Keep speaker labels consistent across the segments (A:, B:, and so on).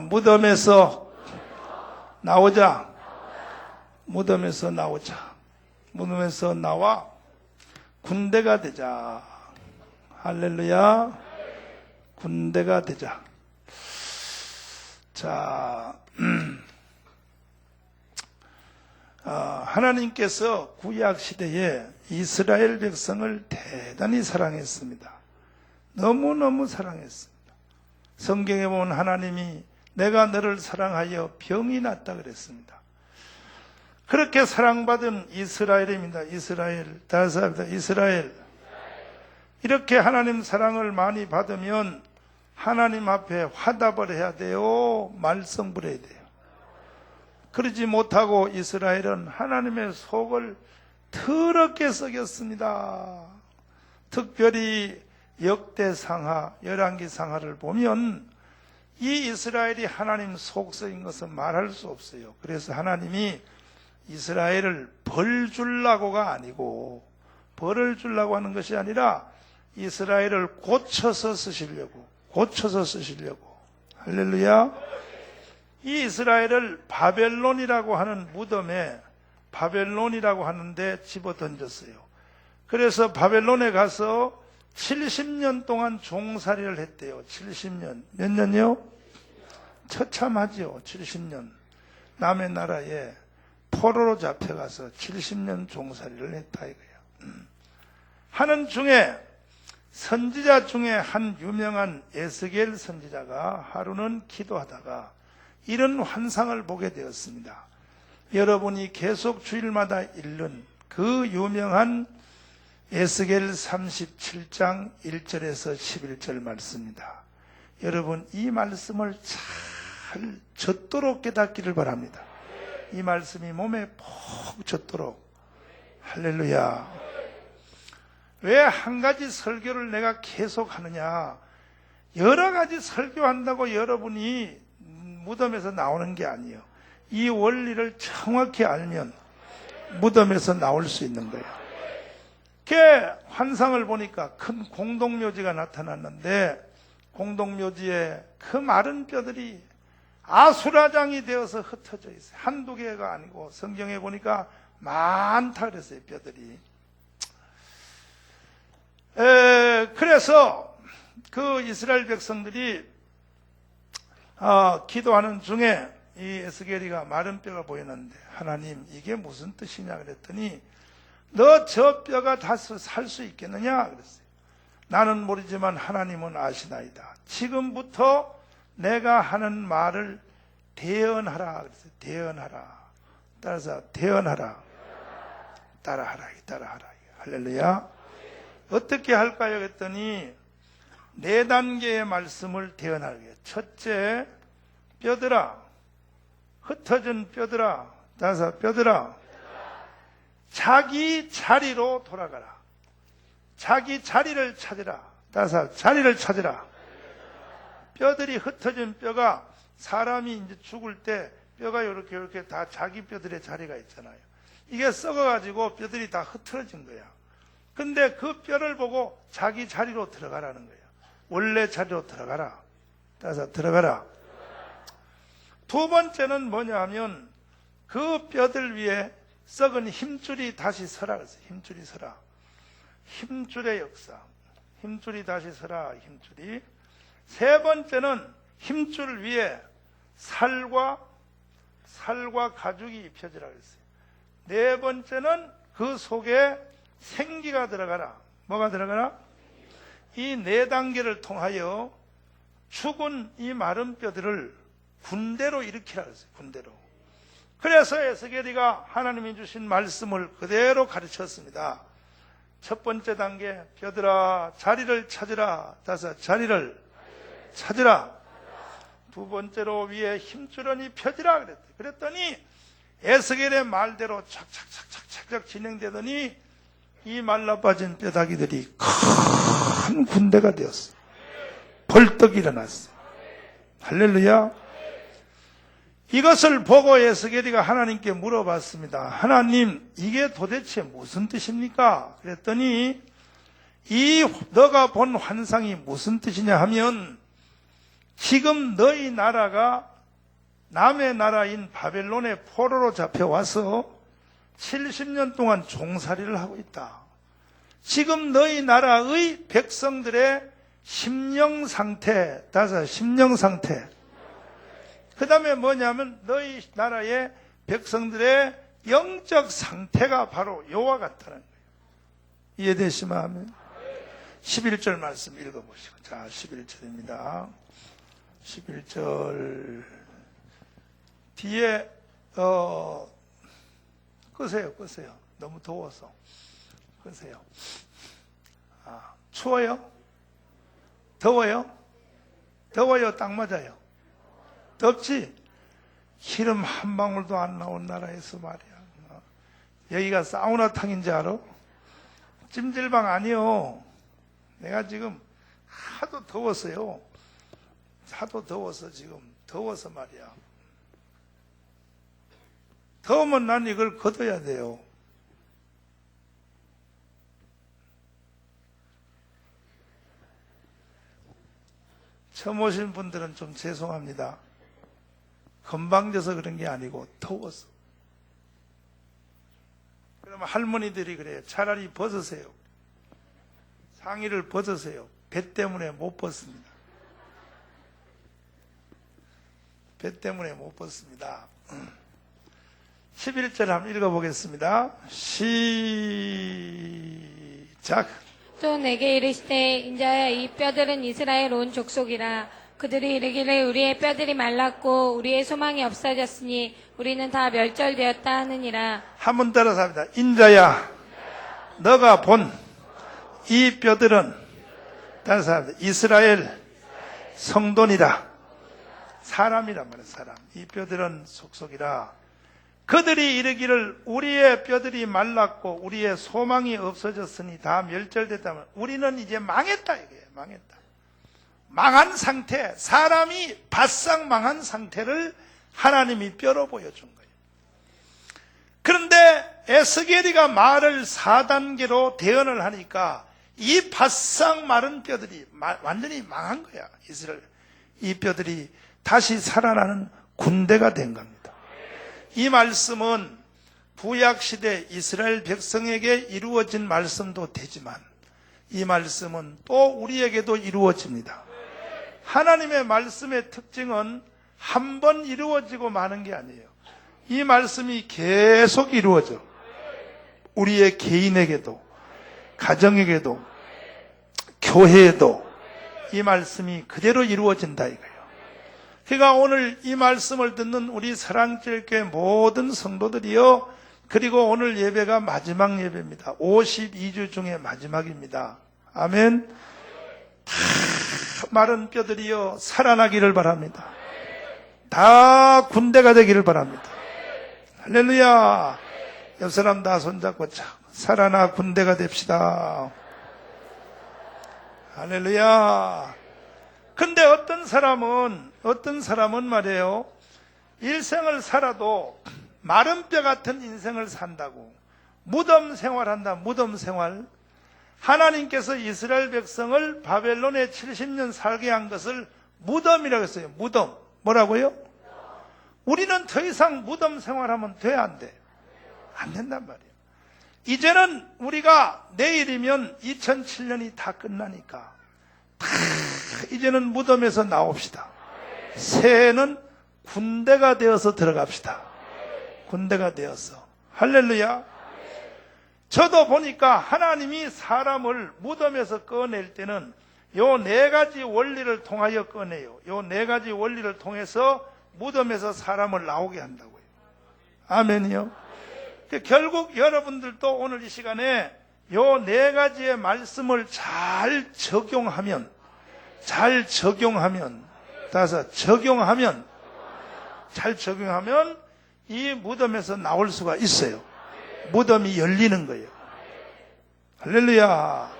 A: 무덤에서 나오자. 무덤에서 나오자. 무덤에서 나와 군대가 되자. 할렐루야. 군대가 되자. 자, 하나님께서 구약 시대에 이스라엘 백성을 대단히 사랑했습니다. 너무너무 사랑했습니다. 성경에 보면 하나님이 내가 너를 사랑하여 병이 났다 그랬습니다. 그렇게 사랑받은 이스라엘입니다. 이스라엘. 다시 합니다. 이스라엘. 이렇게 하나님 사랑을 많이 받으면 하나님 앞에 화답을 해야 돼요? 말썽부려야 돼요? 그러지 못하고 이스라엘은 하나님의 속을 더럽게 썩였습니다. 특별히 역대상하, 열왕기상하를 보면 이 이스라엘이 하나님 속 썩인 것은 말할 수 없어요. 그래서 하나님이 이스라엘을 벌 주려고가 아니고, 벌을 주려고 하는 것이 아니라 이스라엘을 고쳐서 쓰시려고. 할렐루야. 이 이스라엘을 바벨론이라고 하는 무덤에, 바벨론이라고 하는데 집어 던졌어요. 그래서 바벨론에 가서 70년 동안 종살이를 했대요. 70년. 몇 년이요? 처참하지요. 70년. 남의 나라에 포로로 잡혀가서 70년 종살이를 했다 이거예요. 하는 중에 선지자 중에 한 유명한 에스겔 선지자가 하루는 기도하다가 이런 환상을 보게 되었습니다. 여러분이 계속 주일마다 읽는 그 유명한 에스겔 37장 1절에서 11절 말씀입니다. 여러분 이 말씀을 잘 젖도록 깨닫기를 바랍니다. 이 말씀이 몸에 푹 젖도록. 할렐루야. 왜 한 가지 설교를 내가 계속 하느냐? 여러 가지 설교한다고 여러분이 무덤에서 나오는 게 아니에요. 이 원리를 정확히 알면 무덤에서 나올 수 있는 거예요. 그 환상을 보니까 큰 공동묘지가 나타났는데 공동묘지에 그 마른 뼈들이 아수라장이 되어서 흩어져 있어요. 한두 개가 아니고 성경에 보니까 많다 그랬어요. 뼈들이. 그래서 그 이스라엘 백성들이 기도하는 중에 이 에스겔이가 마른 뼈가 보였는데 하나님 이게 무슨 뜻이냐 그랬더니 너 저 뼈가 다시 살 수 있겠느냐 그랬어요. 나는 모르지만 하나님은 아시나이다. 지금부터 내가 하는 말을 대언하라 그랬어요. 대언하라. 따라서 대언하라. 따라하라. 할렐루야. 어떻게 할까요? 그랬더니 4단계의 말씀을 대언하게. 첫째, 뼈들아, 흩어진 뼈들아, 따라서 뼈들아, 자기 자리로 돌아가라. 자기 자리를 찾으라. 따라서 자리를 찾으라. 뼈들이 흩어진 뼈가 사람이 이제 죽을 때 뼈가 이렇게 다 자기 뼈들의 자리가 있잖아요. 이게 썩어가지고 뼈들이 다 흐트러진 거야. 근데 그 뼈를 보고 자기 자리로 들어가라는 거예요. 원래 자리로 들어가라. 따라서 들어가라. 두 번째는 뭐냐 하면 그 뼈들 위에 썩은 힘줄이 다시 서라 그랬어요. 힘줄이 서라. 힘줄의 역사. 힘줄이 다시 서라. 힘줄이. 세 번째는 힘줄 위에 살과 가죽이 입혀지라 그랬어요. 네 번째는 그 속에 생기가 들어가라. 뭐가 들어가라? 이 4단계를 통하여 죽은 이 마른 뼈들을 군대로 일으키라 그랬어요. 군대로. 그래서 에스겔이가 하나님이 주신 말씀을 그대로 가르쳤습니다. 첫 번째 단계, 뼈들아 자리를 찾으라. 다섯, 자리를 찾으라. 두 번째로 위에 힘줄은 펴지라 그랬더니 에스겔의 말대로 착착 진행되더니 이 말라빠진 뼈다귀들이 큰 군대가 되었어요. 벌떡 일어났어요. 할렐루야. 이것을 보고 에스겔이가 하나님께 물어봤습니다. 하나님, 이게 도대체 무슨 뜻입니까? 그랬더니 이 너가 본 환상이 무슨 뜻이냐 하면 지금 너희 나라가 남의 나라인 바벨론의 포로로 잡혀와서 70년 동안 종살이를 하고 있다. 지금 너희 나라의 백성들의 심령 상태, 심령 상태. 그 다음에 뭐냐면 너희 나라의 백성들의 영적 상태가 바로 요와 같다는 거예요. 이해되시면 하면 11절 말씀 읽어보시고. 자, 11절입니다. 11절 뒤에 끄세요. 너무 더워서 끄세요. 추워요? 더워요? 더워요? 딱 맞아요? 덥지? 기름 한 방울도 안 나온 나라에서 말이야. 여기가 사우나탕인지 알아? 찜질방 아니요. 내가 지금 하도 더웠어요. 하도 더워서 지금 더워서 말이야. 더우면 난 이걸 걷어야 돼요. 처음 오신 분들은 좀 죄송합니다. 건방져서 그런 게 아니고 더워서. 그러면 할머니들이 그래요. 차라리 벗으세요. 상의를 벗으세요. 배 때문에 못 벗습니다. 배 때문에 못 벗습니다. 11절 한번 읽어보겠습니다. 시작.
B: 또 내게 이르시되 인자야 이 뼈들은 이스라엘 온 족속이라. 그들이 이르기를 우리의 뼈들이 말랐고 우리의 소망이 없어졌으니 우리는 다 멸절되었다 하느니라.
A: 한 번 따라서 합니다. 인자야 너가 본 이 뼈들은 따라서 합니다. 이스라엘 성도니라. 사람이란 말이에요. 사람. 이 뼈들은 속속이라. 그들이 이르기를 우리의 뼈들이 말랐고 우리의 소망이 없어졌으니 다 멸절됐다면 우리는 이제 망했다 이게 망했다. 망한 상태, 사람이 바싹 망한 상태를 하나님이 뼈로 보여준 거예요. 그런데 에스겔이가 말을 4단계로 대언을 하니까 이 바싹 마른 뼈들이 완전히 망한 거야. 이스라엘 이 뼈들이 다시 살아나는 군대가 된 겁니다. 이 말씀은 구약시대 이스라엘 백성에게 이루어진 말씀도 되지만 이 말씀은 또 우리에게도 이루어집니다. 하나님의 말씀의 특징은 한 번 이루어지고 마는 게 아니에요. 이 말씀이 계속 이루어져. 우리의 개인에게도, 가정에게도, 교회에도 이 말씀이 그대로 이루어진다 이거예요. 그러니까 오늘 이 말씀을 듣는 우리 사랑제일교회 모든 성도들이요, 그리고 오늘 예배가 마지막 예배입니다. 52주 중에 마지막입니다. 아멘. 다 마른 뼈들이요 살아나기를 바랍니다. 다 군대가 되기를 바랍니다. 할렐루야. 옆 사람 다 손잡고 살아나 군대가 됩시다. 할렐루야. 근데 어떤 사람은 말이에요, 일생을 살아도 마른 뼈 같은 인생을 산다고, 무덤 생활한다. 무덤 생활. 하나님께서 이스라엘 백성을 바벨론에 70년 살게 한 것을 무덤이라고 했어요. 무덤. 뭐라고요? 우리는 더 이상 무덤 생활하면 돼, 안 돼? 안 된단 말이에요. 이제는 우리가 내일이면 2007년이 다 끝나니까 이제는 무덤에서 나옵시다. 새해는 군대가 되어서 들어갑시다. 군대가 되어서. 할렐루야. 저도 보니까 하나님이 사람을 무덤에서 꺼낼 때는 요 4가지 원리를 통하여 꺼내요. 요 4가지 원리를 통해서 무덤에서 사람을 나오게 한다고요. 아멘이요. 결국 여러분들도 오늘 이 시간에 요 4가지의 말씀을 잘 적용하면 잘 적용하면 이 무덤에서 나올 수가 있어요. 무덤이 열리는 거예요. 할렐루야.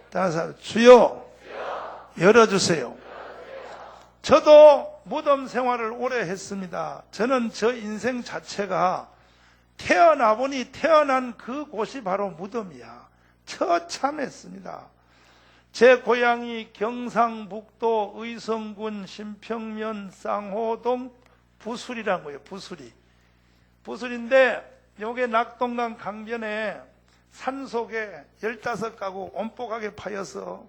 A: 따라서 주여 열어주세요. 저도 무덤 생활을 오래 했습니다. 저는 저 인생 자체가 태어나 보니 태어난 그곳이 바로 무덤이야. 처참했습니다. 제 고향이 경상북도 의성군 신평면 쌍호동 부술이라는 거예요. 부술인데 요게 낙동강 강변에 산속에 15가구 온복하게 파여서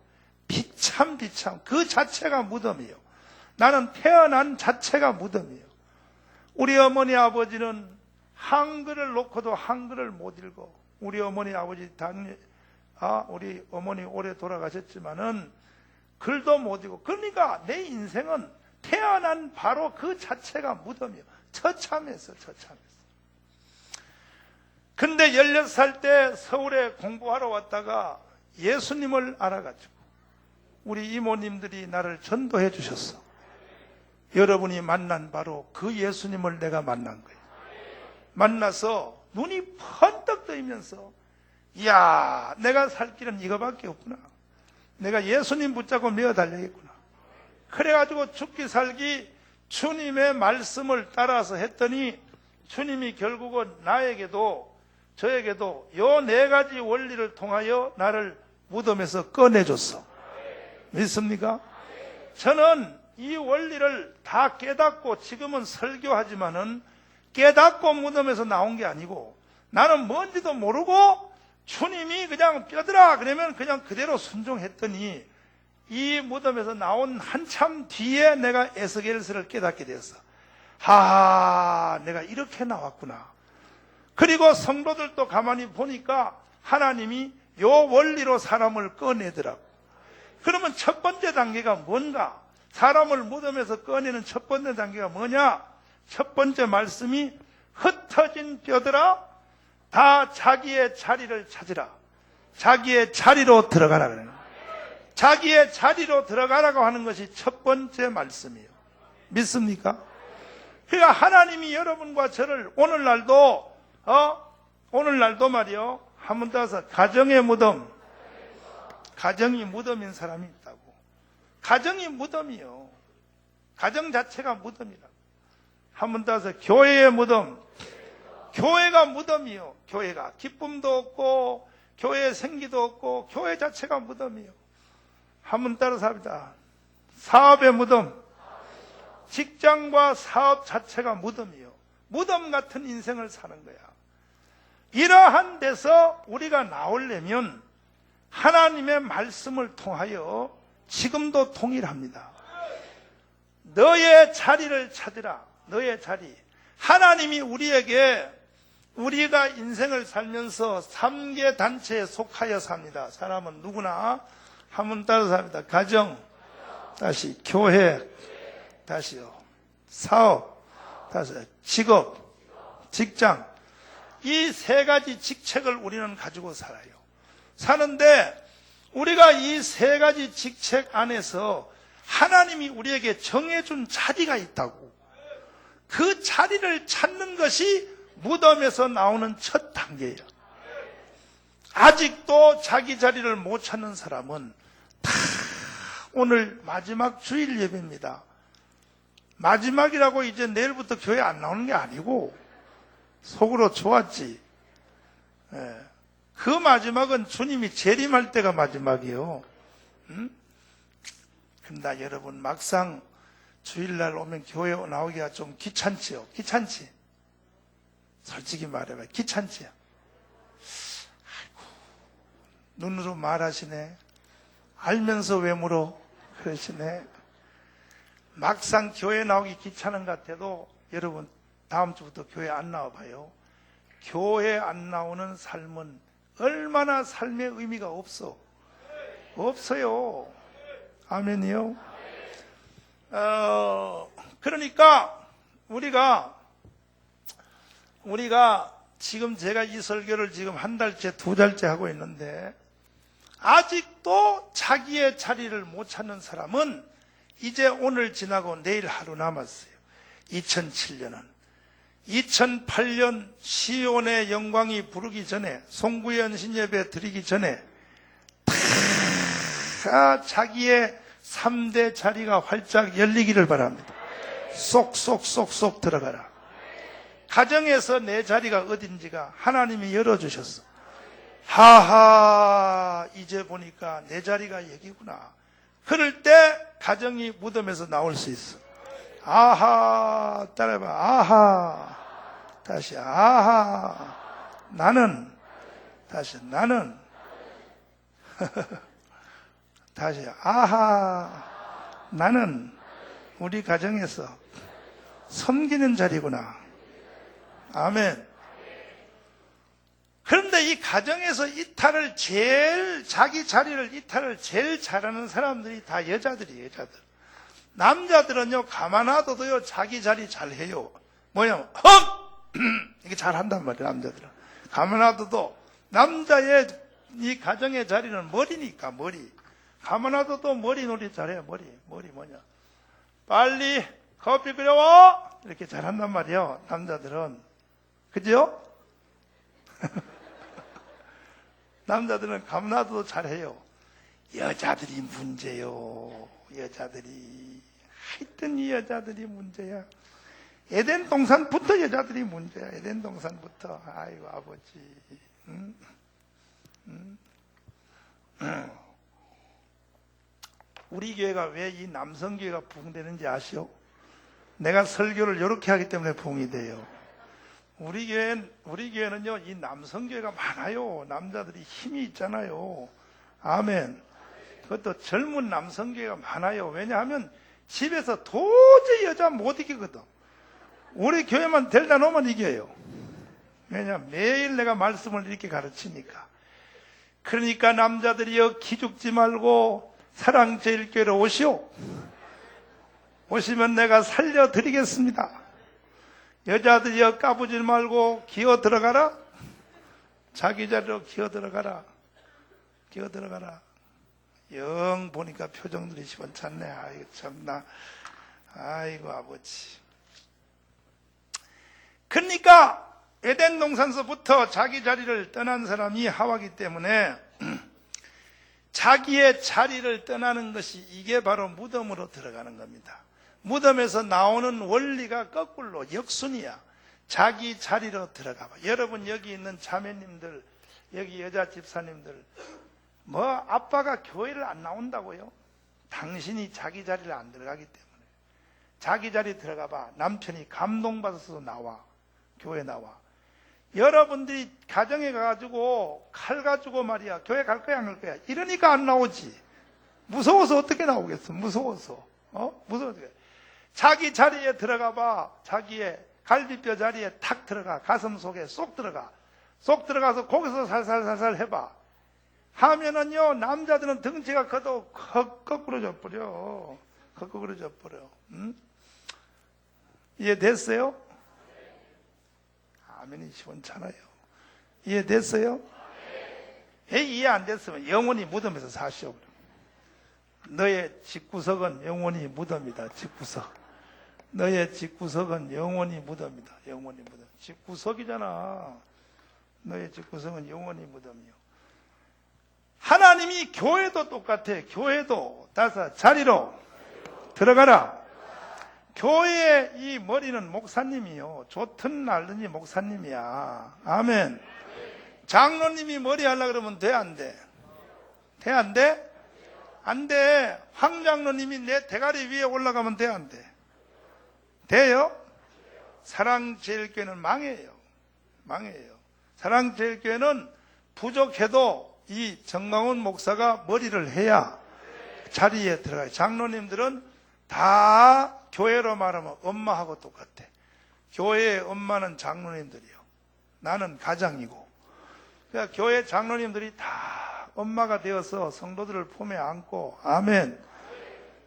A: 비참 그 자체가 무덤이에요. 나는 태어난 자체가 무덤이에요. 우리 어머니 아버지는 한글을 놓고도 한글을 못 읽어. 우리 어머니 아버지 우리 어머니 오래 돌아가셨지만은 글도 못 읽고. 그러니까 내 인생은 태어난 바로 그 자체가 무덤이에요. 처참했어. 근데 16살 때 서울에 공부하러 왔다가 예수님을 알아가지고 우리 이모님들이 나를 전도해 주셨어. 여러분이 만난 바로 그 예수님을 내가 만난 거예요. 만나서 눈이 번뜩 뜨이면서 이야, 내가 살 길은 이거밖에 없구나. 내가 예수님 붙잡고 메어 달려야겠구나. 그래가지고 죽기 살기 주님의 말씀을 따라서 했더니 주님이 결국은 나에게도 저에게도 요 4가지 원리를 통하여 나를 무덤에서 꺼내줬어. 믿습니까? 저는 이 원리를 다 깨닫고 지금은 설교하지만은 깨닫고 무덤에서 나온 게 아니고 나는 뭔지도 모르고 주님이 그냥 뼈들아 그러면 그냥 그대로 순종했더니 이 무덤에서 나온 한참 뒤에 내가 에스겔서를 깨닫게 되었어. 내가 이렇게 나왔구나. 그리고 성도들도 가만히 보니까 하나님이 요 원리로 사람을 꺼내더라고. 그러면 첫 번째 단계가 뭔가? 사람을 무덤에서 꺼내는 첫 번째 단계가 뭐냐? 첫 번째 말씀이 흩어진 뼈들아 다 자기의 자리를 찾으라. 자기의 자리로 들어가라 그래요. 자기의 자리로 들어가라고 하는 것이 첫 번째 말씀이에요. 믿습니까? 그러니까 하나님이 여러분과 저를 오늘날도 말이요. 한 번 더 해서 가정의 무덤. 가정이 무덤인 사람이 있다고. 가정이 무덤이요. 가정 자체가 무덤이라고. 한 번 더 해서 교회의 무덤. 교회가 무덤이요. 교회가 기쁨도 없고 교회의 생기도 없고 교회 자체가 무덤이요. 한 번 따라서 합니다. 사업의 무덤. 직장과 사업 자체가 무덤이요. 무덤 같은 인생을 사는 거야. 이러한 데서 우리가 나오려면 하나님의 말씀을 통하여 지금도 동일합니다. 너의 자리를 찾으라. 너의 자리. 하나님이 우리에게 우리가 인생을 살면서 3개 단체에 속하여 삽니다. 사람은 누구나 한번 따라서 합니다. 가정, 다시 교회, 다시요 사업, 다시 직업, 직장. 이 3가지 직책을 우리는 가지고 살아요. 사는데 우리가 이 3가지 직책 안에서 하나님이 우리에게 정해준 자리가 있다고. 그 자리를 찾는 것이 무덤에서 나오는 첫 단계예요. 아직도 자기 자리를 못 찾는 사람은 다 오늘 마지막 주일 예배입니다. 마지막이라고 이제 내일부터 교회 안 나오는 게 아니고 속으로 좋았지. 그 마지막은 주님이 재림할 때가 마지막이에요. 근데 여러분 막상 주일날 오면 교회 나오기가 좀 귀찮지요. 귀찮지? 솔직히 말해봐. 귀찮지요. 아이고, 눈으로 말하시네. 알면서 왜 물어? 그러시네. 막상 교회 나오기 귀찮은 것 같아도 여러분 다음 주부터 교회 안 나와봐요. 교회 안 나오는 삶은 얼마나 삶의 의미가 없어. 없어요. 아멘이요. 그러니까 우리가 지금 제가 이 설교를 지금 1달째, 2달째 하고 있는데 아직도 자기의 자리를 못 찾는 사람은 이제 오늘 지나고 내일 하루 남았어요. 2007년은 2008년 시온의 영광이 부르기 전에, 송구의 신예배 드리기 전에 다 자기의 3대 자리가 활짝 열리기를 바랍니다. 쏙쏙쏙쏙 들어가라. 가정에서 내 자리가 어딘지가 하나님이 열어주셨어. 하하, 이제 보니까 내 자리가 여기구나. 그럴 때 가정이 무덤에서 나올 수 있어. 아하, 따라해봐. 아하. 다시, 아하. 나는. 다시, 나는. 다시, 아하. 나는 우리 가정에서 섬기는 자리구나. 아멘. 그런데 이 가정에서 자기 자리를 이탈을 제일 잘하는 사람들이 다 여자들이에요, 여자들. 남자들은요, 가만 놔둬도요, 자기 자리 잘해요. 뭐냐면, 이게 잘한단 말이에요, 남자들은. 가만 놔둬도, 남자의 이 가정의 자리는 머리니까, 머리. 가만 놔둬도 머리 놀이 잘해요, 머리. 머리 뭐냐. 빨리 커피 끓여와! 이렇게 잘한단 말이에요, 남자들은. 그죠? 남자들은 가만 놔둬도 잘해요. 여자들이 문제요. 여자들이. 하여튼 이 여자들이 문제야. 에덴 동산부터 여자들이 문제야. 에덴 동산부터. 아이고 아버지. 우리 교회가 왜 이 남성교회가 부흥되는지 아시오? 내가 설교를 이렇게 하기 때문에 부흥이 돼요. 우리 교회는요, 이 남성교회가 많아요. 남자들이 힘이 있잖아요. 아멘. 그것도 젊은 남성교회가 많아요. 왜냐하면 집에서 도저히 여자 못 이기거든. 우리 교회만 데려다 놓으면 이겨요. 왜냐하면 매일 내가 말씀을 이렇게 가르치니까. 그러니까 남자들이요, 기죽지 말고 사랑제일교회로 오시오. 오시면 내가 살려드리겠습니다. 여자들이여, 까부지 말고 기어 들어가라. 자기 자리로 기어 들어가라. 기어 들어가라. 영 보니까 표정들이 시원찮네. 아이고 참나. 아이고 아버지. 그러니까 에덴 동산서부터 자기 자리를 떠난 사람이 하와기 때문에 자기의 자리를 떠나는 것이 이게 바로 무덤으로 들어가는 겁니다. 무덤에서 나오는 원리가 거꾸로 역순이야. 자기 자리로 들어가 봐. 여러분 여기 있는 자매님들, 여기 여자 집사님들, 뭐 아빠가 교회를 안 나온다고요? 당신이 자기 자리를 안 들어가기 때문에. 자기 자리 들어가 봐. 남편이 감동받아서 나와. 교회 나와. 여러분들이 가정에 가가지고 칼 가지고 말이야, 교회 갈 거야 안 갈 거야? 이러니까 안 나오지. 무서워서 어떻게 나오겠어? 무서워서. 무서워서. 자기 자리에 들어가 봐. 자기의 갈비뼈 자리에 탁 들어가. 가슴 속에 쏙 들어가. 쏙 들어가서 거기서 살살살살 해봐. 하면은요, 남자들은 덩치가 커도 거꾸로져 버려. 거꾸로져 버려. 응? 이해됐어요? 아멘이 시원찮아요. 이해됐어요? 이해 안 됐으면 영원히 무덤에서 사시오. 너의 집구석은 영원히 무덤이다. 집구석. 너의 집구석은 영원히 무덤이다. 영원히 무덤. 집구석이잖아. 너의 집구석은 영원히 무덤이요. 하나님이 교회도 똑같아. 교회도 다섯 자리로 들어가라. 교회의 이 머리는 목사님이요. 좋든 날든지 목사님이야. 아멘. 장로님이 머리 하려고 그러면 돼, 안 돼? 돼, 안 돼? 안 돼. 황장로님이 내 대가리 위에 올라가면 돼, 안 돼? 돼요? 사랑제일교회는 망해요. 망해요. 사랑제일교회는 부족해도 이 정광훈 목사가 머리를 해야 자리에 들어가요. 장로님들은 다 교회로 말하면 엄마하고 똑같아. 교회의 엄마는 장로님들이요. 나는 가장이고. 그러니까 교회 장로님들이 다 엄마가 되어서 성도들을 품에 안고, 아멘.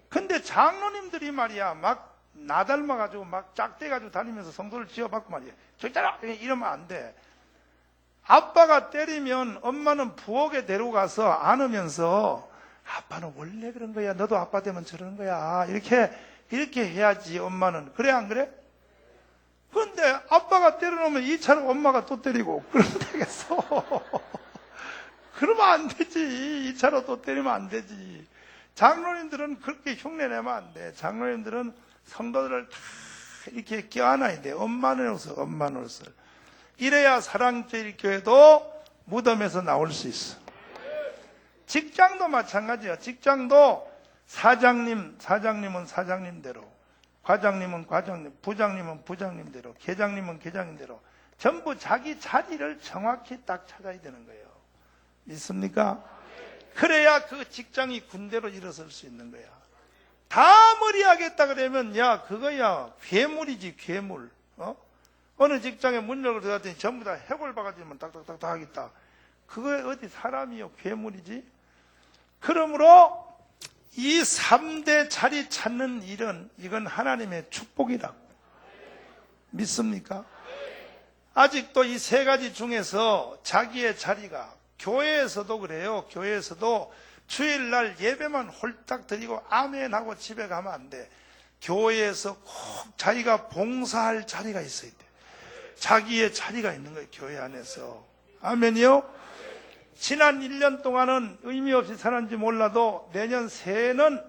A: 근데 장로님들이 말이야, 막 나 닮아가지고 막 짝대가지고 다니면서 성도를 지어받고 말이야. 저기 따라! 이러면 안 돼. 아빠가 때리면 엄마는 부엌에 데려가서 안으면서 아빠는 원래 그런 거야. 너도 아빠 되면 저러는 거야. 이렇게 해야지, 엄마는. 그래, 안 그래? 그런데 아빠가 때려놓으면 2차로 엄마가 또 때리고, 그러면 되겠어. 그러면 안 되지. 2차로 또 때리면 안 되지. 장로님들은 그렇게 흉내내면 안 돼. 장로님들은 성도들을 다 이렇게 껴안아야 돼. 엄마 노릇을. 이래야 사랑제일교회도 무덤에서 나올 수 있어. 직장도 마찬가지야. 직장도 사장님은 사장님대로, 과장님은 과장님, 부장님은 부장님대로, 계장님은 계장님대로 전부 자기 자리를 정확히 딱 찾아야 되는 거예요. 믿습니까? 그래야 그 직장이 군대로 일어설 수 있는 거야. 다 머리하겠다 그러면 야 그거야 괴물이지 괴물. 어느 직장에 문 열고 들어갔더니 전부 다 해골 바가지만 딱딱딱 하겠다. 그거 어디 사람이요 괴물이지. 그러므로 이 3대 자리 찾는 일은 이건 하나님의 축복이라고 믿습니까? 아직도 이 3가지 중에서 자기의 자리가 교회에서도 그래요. 교회에서도 주일날 예배만 홀딱 드리고 아멘하고 집에 가면 안 돼. 교회에서 꼭 자기가 봉사할 자리가 있어야 돼. 자기의 자리가 있는 거예요. 교회 안에서. 아멘이요? 지난 1년 동안은 의미 없이 살았는지 몰라도 내년 새해는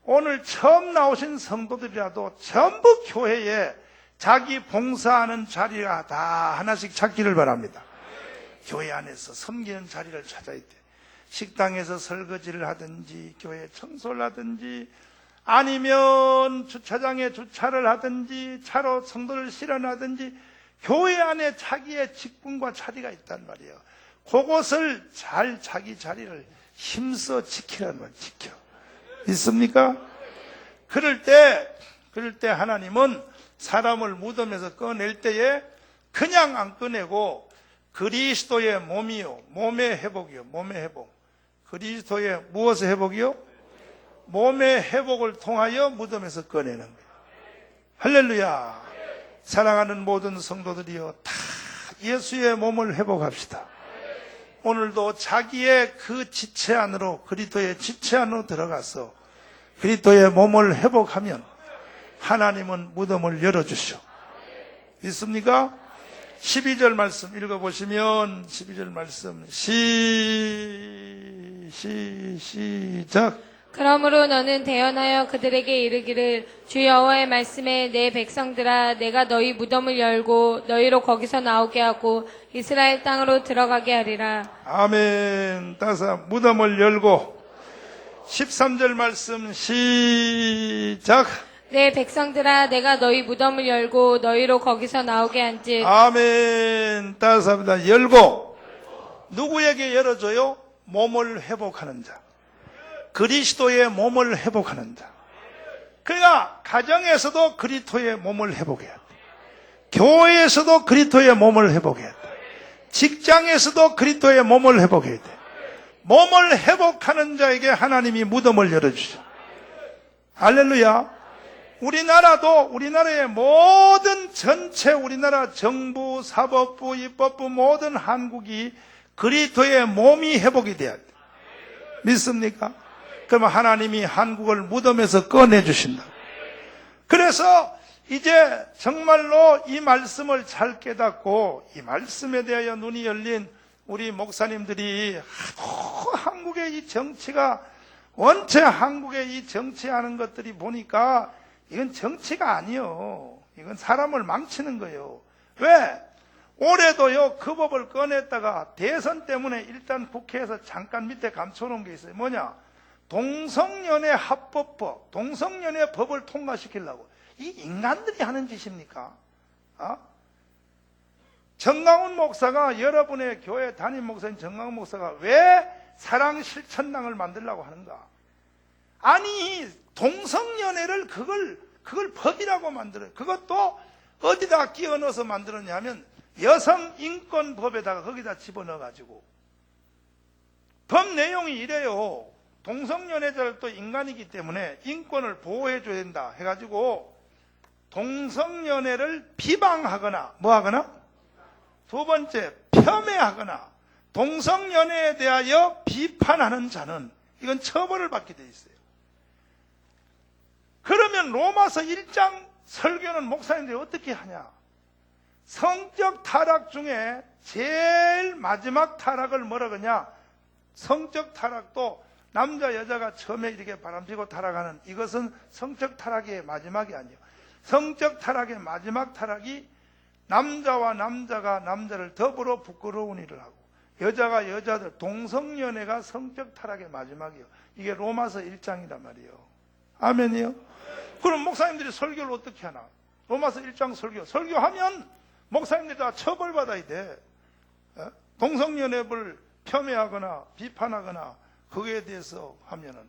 A: 오늘 처음 나오신 성도들이라도 전부 교회에 자기 봉사하는 자리가 다 하나씩 찾기를 바랍니다. 교회 안에서 섬기는 자리를 찾아야 돼. 식당에서 설거지를 하든지 교회 청소를 하든지 아니면 주차장에 주차를 하든지 차로 성도를 실현하든지 교회 안에 자기의 직분과 자리가 있단 말이에요. 그것을 잘 자기 자리를 힘써 지키라는 말 지켜. 있습니까? 그럴 때 하나님은 사람을 무덤에서 꺼낼 때에 그냥 안 꺼내고 그리스도의 몸이요. 몸의 회복이요. 몸의 회복. 그리스도의 무엇의 회복이요? 몸의 회복을 통하여 무덤에서 꺼내는 거예요. 할렐루야. 사랑하는 모든 성도들이요. 다 예수의 몸을 회복합시다. 오늘도 자기의 그 지체 안으로 그리스도의 지체 안으로 들어가서 그리스도의 몸을 회복하면 하나님은 무덤을 열어주시오. 있습니까? 12절 말씀 읽어보시면 12절 말씀 시작.
B: 그러므로 너는 대언하여 그들에게 이르기를 주 여호와의 말씀에 내 백성들아 내가 너희 무덤을 열고 너희로 거기서 나오게 하고 이스라엘 땅으로 들어가게 하리라.
A: 아멘. 따서 무덤을 열고 13절 말씀 시작.
B: 내 백성들아 내가 너희 무덤을 열고 너희로 거기서 나오게 한즉.
A: 아멘. 따서 합니다. 열고 누구에게 열어줘요? 몸을 회복하는 자. 그리스도의 몸을 회복하는 자. 그러니까 가정에서도 그리스도의 몸을 회복해야 돼. 교회에서도 그리스도의 몸을 회복해야 돼. 직장에서도 그리스도의 몸을 회복해야 돼. 몸을 회복하는 자에게 하나님이 무덤을 열어주죠. 할렐루야. 우리나라의 모든 전체 우리나라 정부, 사법부, 입법부 모든 한국이 그리스도의 몸이 회복이 돼야 돼. 믿습니까? 그러면 하나님이 한국을 무덤에서 꺼내주신다. 그래서 이제 정말로 이 말씀을 잘 깨닫고 이 말씀에 대하여 눈이 열린 우리 목사님들이 한국의 이 정치가 원체 한국의 이 정치하는 것들이 보니까 이건 정치가 아니요. 이건 사람을 망치는 거예요. 왜? 올해도요 그 법을 꺼냈다가 대선 때문에 일단 국회에서 잠깐 밑에 감춰놓은 게 있어요. 뭐냐? 동성연애 합법법, 동성연애 법을 통과시키려고. 이 인간들이 하는 짓입니까? 정강훈 목사가, 여러분의 교회 담임 목사인 정강훈 목사가 왜 사랑실천당을 만들려고 하는가? 아니 동성연애를 그걸 법이라고 만들어요. 그것도 어디다 끼워 넣어서 만들었냐면 여성인권법에다가 거기다 집어넣어가지고 법 내용이 이래요. 동성연애자를 또 인간이기 때문에 인권을 보호해줘야 된다 해가지고 동성연애를 비방하거나 뭐하거나 두 번째 폄훼하거나 동성연애에 대하여 비판하는 자는 이건 처벌을 받게 돼 있어요. 그러면 로마서 1장 설교는 목사님들이 어떻게 하냐? 성적 타락 중에 제일 마지막 타락을 뭐라고 하냐? 성적 타락도 남자 여자가 처음에 이렇게 바람피고 타락하는 이것은 성적 타락의 마지막이 아니에요. 성적 타락의 마지막 타락이 남자와 남자가 남자를 더불어 부끄러운 일을 하고 여자가 여자들 동성연애가 성적 타락의 마지막이요. 이게 로마서 1장이란 말이에요. 아멘이요. 그럼 목사님들이 설교를 어떻게 하나? 로마서 1장 설교하면 목사님들이 다 처벌받아야 돼. 동성연애를 폄훼하거나 비판하거나 거기에 대해서 하면은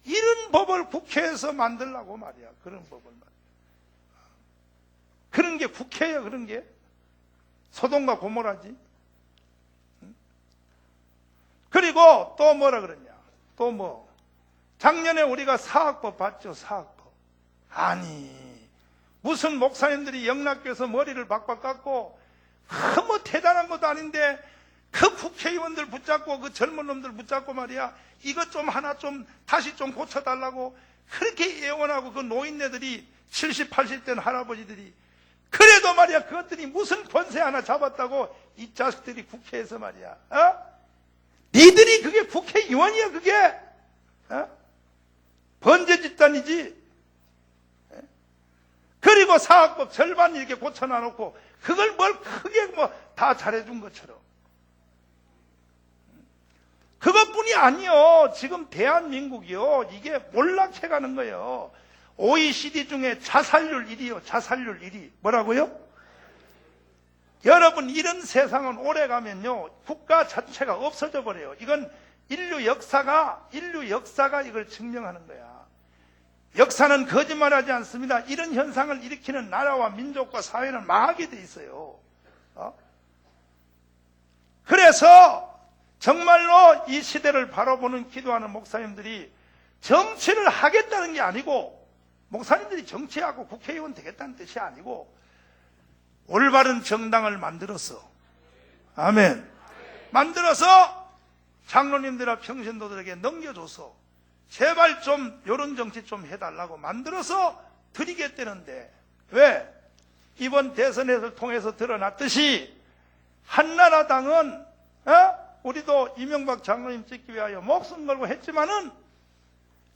A: 이런 법을 국회에서 만들라고 말이야. 그런 법을 말이야. 그런 게 국회예요. 그런 게 소돔과 고모라지. 그리고 또 뭐라 그러냐? 또 뭐? 작년에 우리가 사학법 봤죠? 사학법. 아니 무슨 목사님들이 영락교에서 머리를 박박 깎고 뭐 대단한 것도 아닌데 그 국회의원들 붙잡고 그 젊은 놈들 붙잡고 말이야 이것 좀 하나 좀 다시 좀 고쳐달라고 그렇게 예언하고 그 노인네들이 70, 80된 할아버지들이 그래도 말이야 그것들이 무슨 권세 하나 잡았다고 이 자식들이 국회에서 말이야 니들이 그게 국회의원이야 그게 번제 집단이지. 그리고 사학법 절반 이렇게 고쳐놔놓고 그걸 뭘 크게 뭐 다 잘해준 것처럼 그것뿐이 아니요. 지금 대한민국이요 이게 몰락해가는 거예요. OECD 중에 자살률 1위요. 자살률 1위. 뭐라고요? 여러분 이런 세상은 오래 가면요 국가 자체가 없어져 버려요. 이건 인류 역사가 이걸 증명하는 거야. 역사는 거짓말하지 않습니다. 이런 현상을 일으키는 나라와 민족과 사회는 망하게 돼 있어요. 그래서 정말로 이 시대를 바라보는 기도하는 목사님들이 정치를 하겠다는 게 아니고 목사님들이 정치하고 국회의원 되겠다는 뜻이 아니고 올바른 정당을 만들어서 아멘 만들어서 장로님들과 평신도들에게 넘겨줘서 제발 좀 이런 정치 좀 해달라고 만들어서 드리겠다는데 왜? 이번 대선에서 통해서 드러났듯이 한나라당은 우리도 이명박 장로님 찍기 위하여 목숨 걸고 했지만은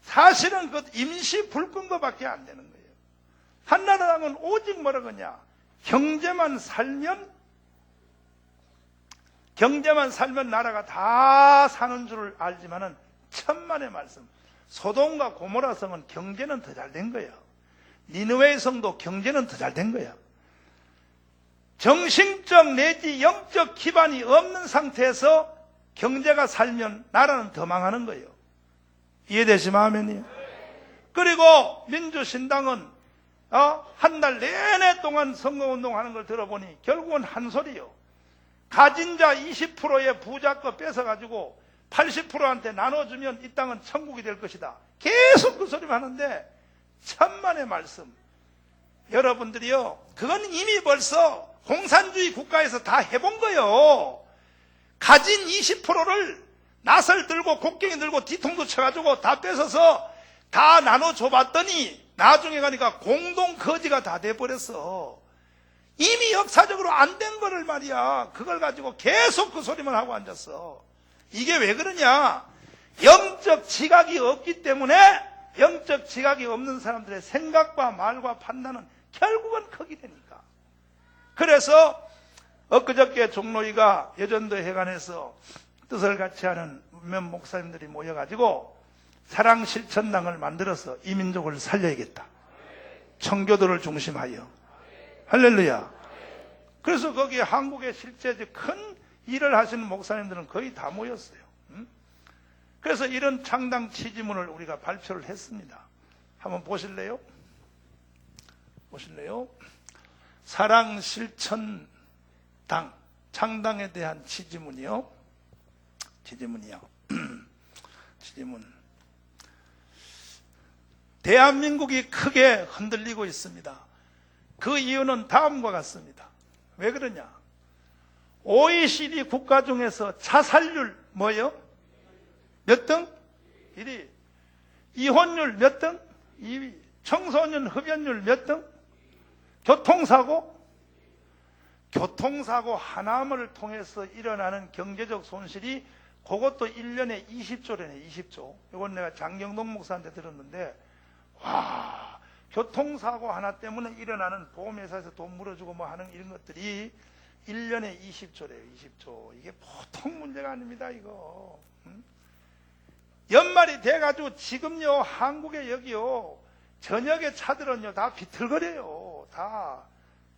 A: 사실은 그 임시 불끈 거밖에 안 되는 거예요. 한나라당은 오직 뭐라 그러냐 경제만 살면 나라가 다 사는 줄 알지만은 천만의 말씀 소돔과 고모라 성은 경제는 더 잘 된 거예요. 니느웨 성도 경제는 더 잘 된 거예요. 정신적 내지 영적 기반이 없는 상태에서 경제가 살면 나라는 더 망하는 거예요. 이해되시면 아멘이요. 그리고 민주신당은 한 달 내내 동안 선거운동하는 걸 들어보니 결국은 한 소리요. 가진 자 20%의 부자 거 뺏어가지고 80%한테 나눠주면 이 땅은 천국이 될 것이다. 계속 그 소리만 하는데 천만의 말씀. 여러분들이요. 그건 이미 벌써 공산주의 국가에서 다 해본 거예요. 가진 20%를 낫을 들고 곡괭이 들고 뒤통수 쳐가지고 다 뺏어서 다 나눠줘봤더니 나중에 가니까 공동거지가 다 돼버렸어. 이미 역사적으로 안 된 거를 말이야. 그걸 가지고 계속 그 소리만 하고 앉았어. 이게 왜 그러냐? 영적 지각이 없기 때문에 영적 지각이 없는 사람들의 생각과 말과 판단은 결국은 크게 되니까. 그래서 엊그저께 종로이가 여전도 회관에서 뜻을 같이 하는 몇 목사님들이 모여가지고 사랑실천당을 만들어서 이 민족을 살려야겠다. 청교도를 중심하여. 할렐루야. 그래서 거기에 한국에 실제 큰 일을 하시는 목사님들은 거의 다 모였어요. 그래서 이런 창당 취지문을 우리가 발표를 했습니다. 한번 보실래요? 사랑실천당 창당에 대한 취지문이요. 취지문. 대한민국이 크게 흔들리고 있습니다. 그 이유는 다음과 같습니다. 왜 그러냐? OECD 국가 중에서 자살률 뭐요? 몇 등? 1위. 이혼율 몇 등? 2위. 청소년 흡연율 몇 등? 교통사고 하나를 통해서 일어나는 경제적 손실이 그것도 1년에 20조래네. 20조. 이건 내가 장경동 목사한테 들었는데 와, 교통사고 하나 때문에 일어나는 보험회사에서 돈 물어주고 뭐 하는 이런 것들이 1년에 20조래요. 20조. 이게 보통 문제가 아닙니다. 이거. 연말이 돼가지고 지금요 한국에 여기요 저녁에 차들은요 다 비틀거려요. 다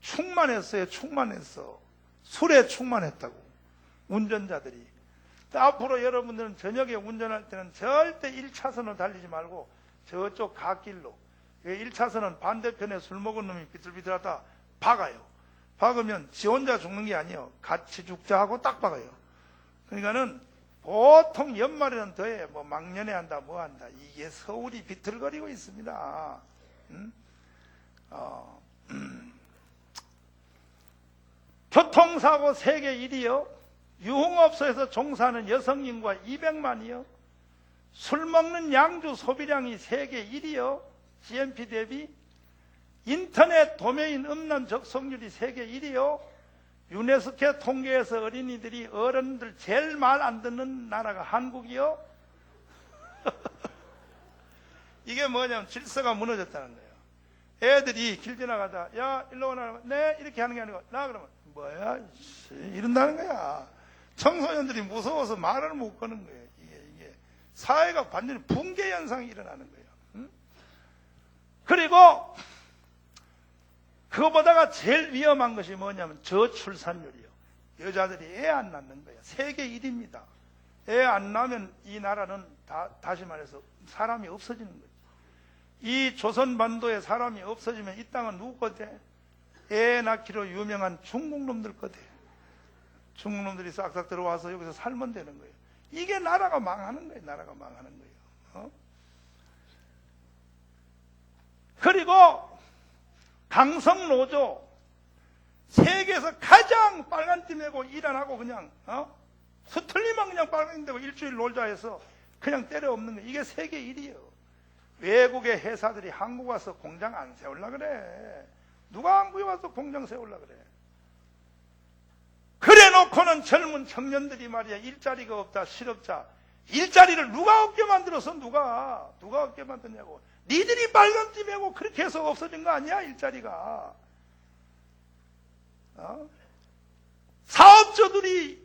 A: 충만했어요. 충만했어. 술에 충만했다고 운전자들이. 앞으로 여러분들은 저녁에 운전할 때는 절대 1차선으로 달리지 말고 저쪽 갓길로, 1차선은 반대편에 술 먹은 놈이 비틀비틀하다 박아요. 박으면 지 혼자 죽는 게 아니에요. 같이 죽자 하고 딱 박아요. 그러니까는 보통 연말에는 더해. 뭐 막년에 한다 뭐 한다. 이게 서울이 비틀거리고 있습니다. 교통사고 세계 1위요. 유흥업소에서 종사하는 여성 인구가 200만이요. 술 먹는 양주 소비량이 세계 1위요. GNP 대비. 인터넷 도메인 음란 접속률이 세계 1위요. 유네스코 통계에서 어린이들이 어른들 제일 말 안 듣는 나라가 한국이요. 이게 뭐냐면 질서가 무너졌다는 거예요. 애들이 길 지나가다 야 일로 오라 네 이렇게 하는 게 아니고 나 그러면 뭐야 이런다는 거야. 청소년들이 무서워서 말을 못 거는 거예요. 이게 사회가 완전히 붕괴 현상이 일어나는 거예요. 그리고 그거보다가 제일 위험한 것이 뭐냐면 저출산율이요. 여자들이 애 안 낳는 거예요. 세계 1위입니다. 애 안 낳으면 이 나라는 다시 말해서 사람이 없어지는 거죠. 이 조선반도에 사람이 없어지면 이 땅은 누구 거대? 애 낳기로 유명한 중국놈들 거대. 중국놈들이 싹싹 들어와서 여기서 살면 되는 거예요. 이게 나라가 망하는 거예요. 나라가 망하는 거예요. 그리고 강성노조, 세계에서 가장 빨간띠 메고 일 안 하고 그냥 수틀리면 그냥 빨간띠 메고 일주일 놀자 해서 그냥 때려 엎는 거예요. 이게 세계 1위예요. 외국의 회사들이 한국 와서 공장 안 세우려 그래. 누가 한국에 와서 공장 세우려 그래. 그래 놓고는 젊은 청년들이 말이야 일자리가 없다 실업자. 일자리를 누가 없게 만들어서 누가 없게 만드냐고. 니들이 빨간띠 메고 그렇게 해서 없어진 거 아니야 일자리가. 사업주들이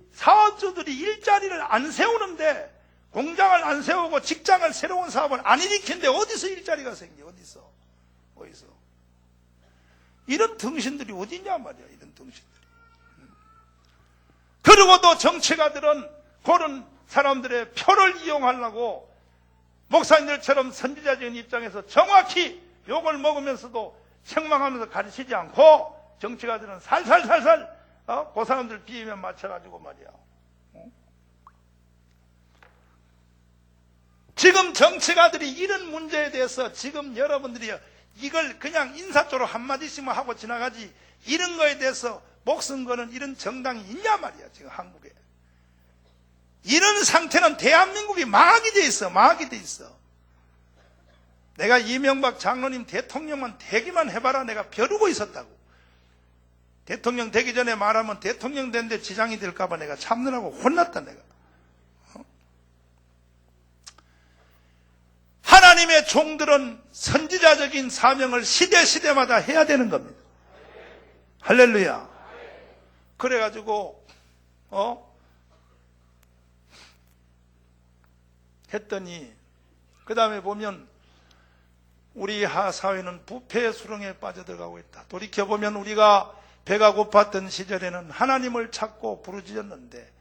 A: 일자리를 안 세우는데 공장을 안 세우고 직장을 새로운 사업을 안 일으키는데 어디서 일자리가 생겨? 어디서? 이런 등신들이 어디냐 말이야. 이런 등신들이. 그리고 또 정치가들은 그런 사람들의 표를 이용하려고 목사님들처럼 선지자적인 입장에서 정확히 욕을 먹으면서도 책망하면서 가르치지 않고 정치가들은 살살살살 그 사람들 비위면 맞춰가지고 말이야. 지금 정치가들이 이런 문제에 대해서 지금 여러분들이 이걸 그냥 인사조로 한마디씩만 하고 지나가지 이런 거에 대해서 목숨 거는 이런 정당이 있냐 말이야. 지금 한국에. 이런 상태는 대한민국이 망하게 돼 있어. 내가 이명박 장로님 대통령만 되기만 해봐라. 내가 벼르고 있었다고. 대통령 되기 전에 말하면 대통령 되는데 지장이 될까봐 내가 참느라고 혼났다 내가. 하나님의 종들은 선지자적인 사명을 시대마다 해야 되는 겁니다. 할렐루야. 그래가지고 했더니 그 다음에 보면 우리 사회는 부패 수렁에 빠져들어가고 있다. 돌이켜보면 우리가 배가 고팠던 시절에는 하나님을 찾고 부르짖었는데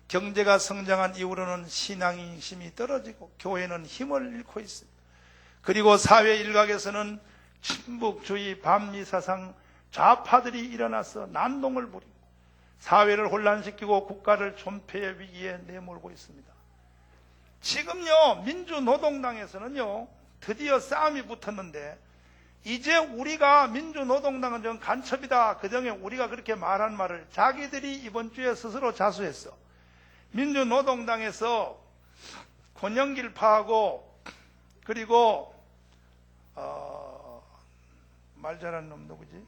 A: 경제가 성장한 이후로는 신앙의 힘이 떨어지고 교회는 힘을 잃고 있습니다. 그리고 사회 일각에서는 친북주의, 반미사상, 좌파들이 일어나서 난동을 부리고 사회를 혼란시키고 국가를 존폐의 위기에 내몰고 있습니다. 지금요 민주노동당에서는요 드디어 싸움이 붙었는데 이제 우리가 민주노동당은 좀 간첩이다. 그전에 우리가 그렇게 말한 말을 자기들이 이번 주에 스스로 자수했어. 민주노동당에서 권영길 파하고 그리고 말 잘하는 놈 누구지?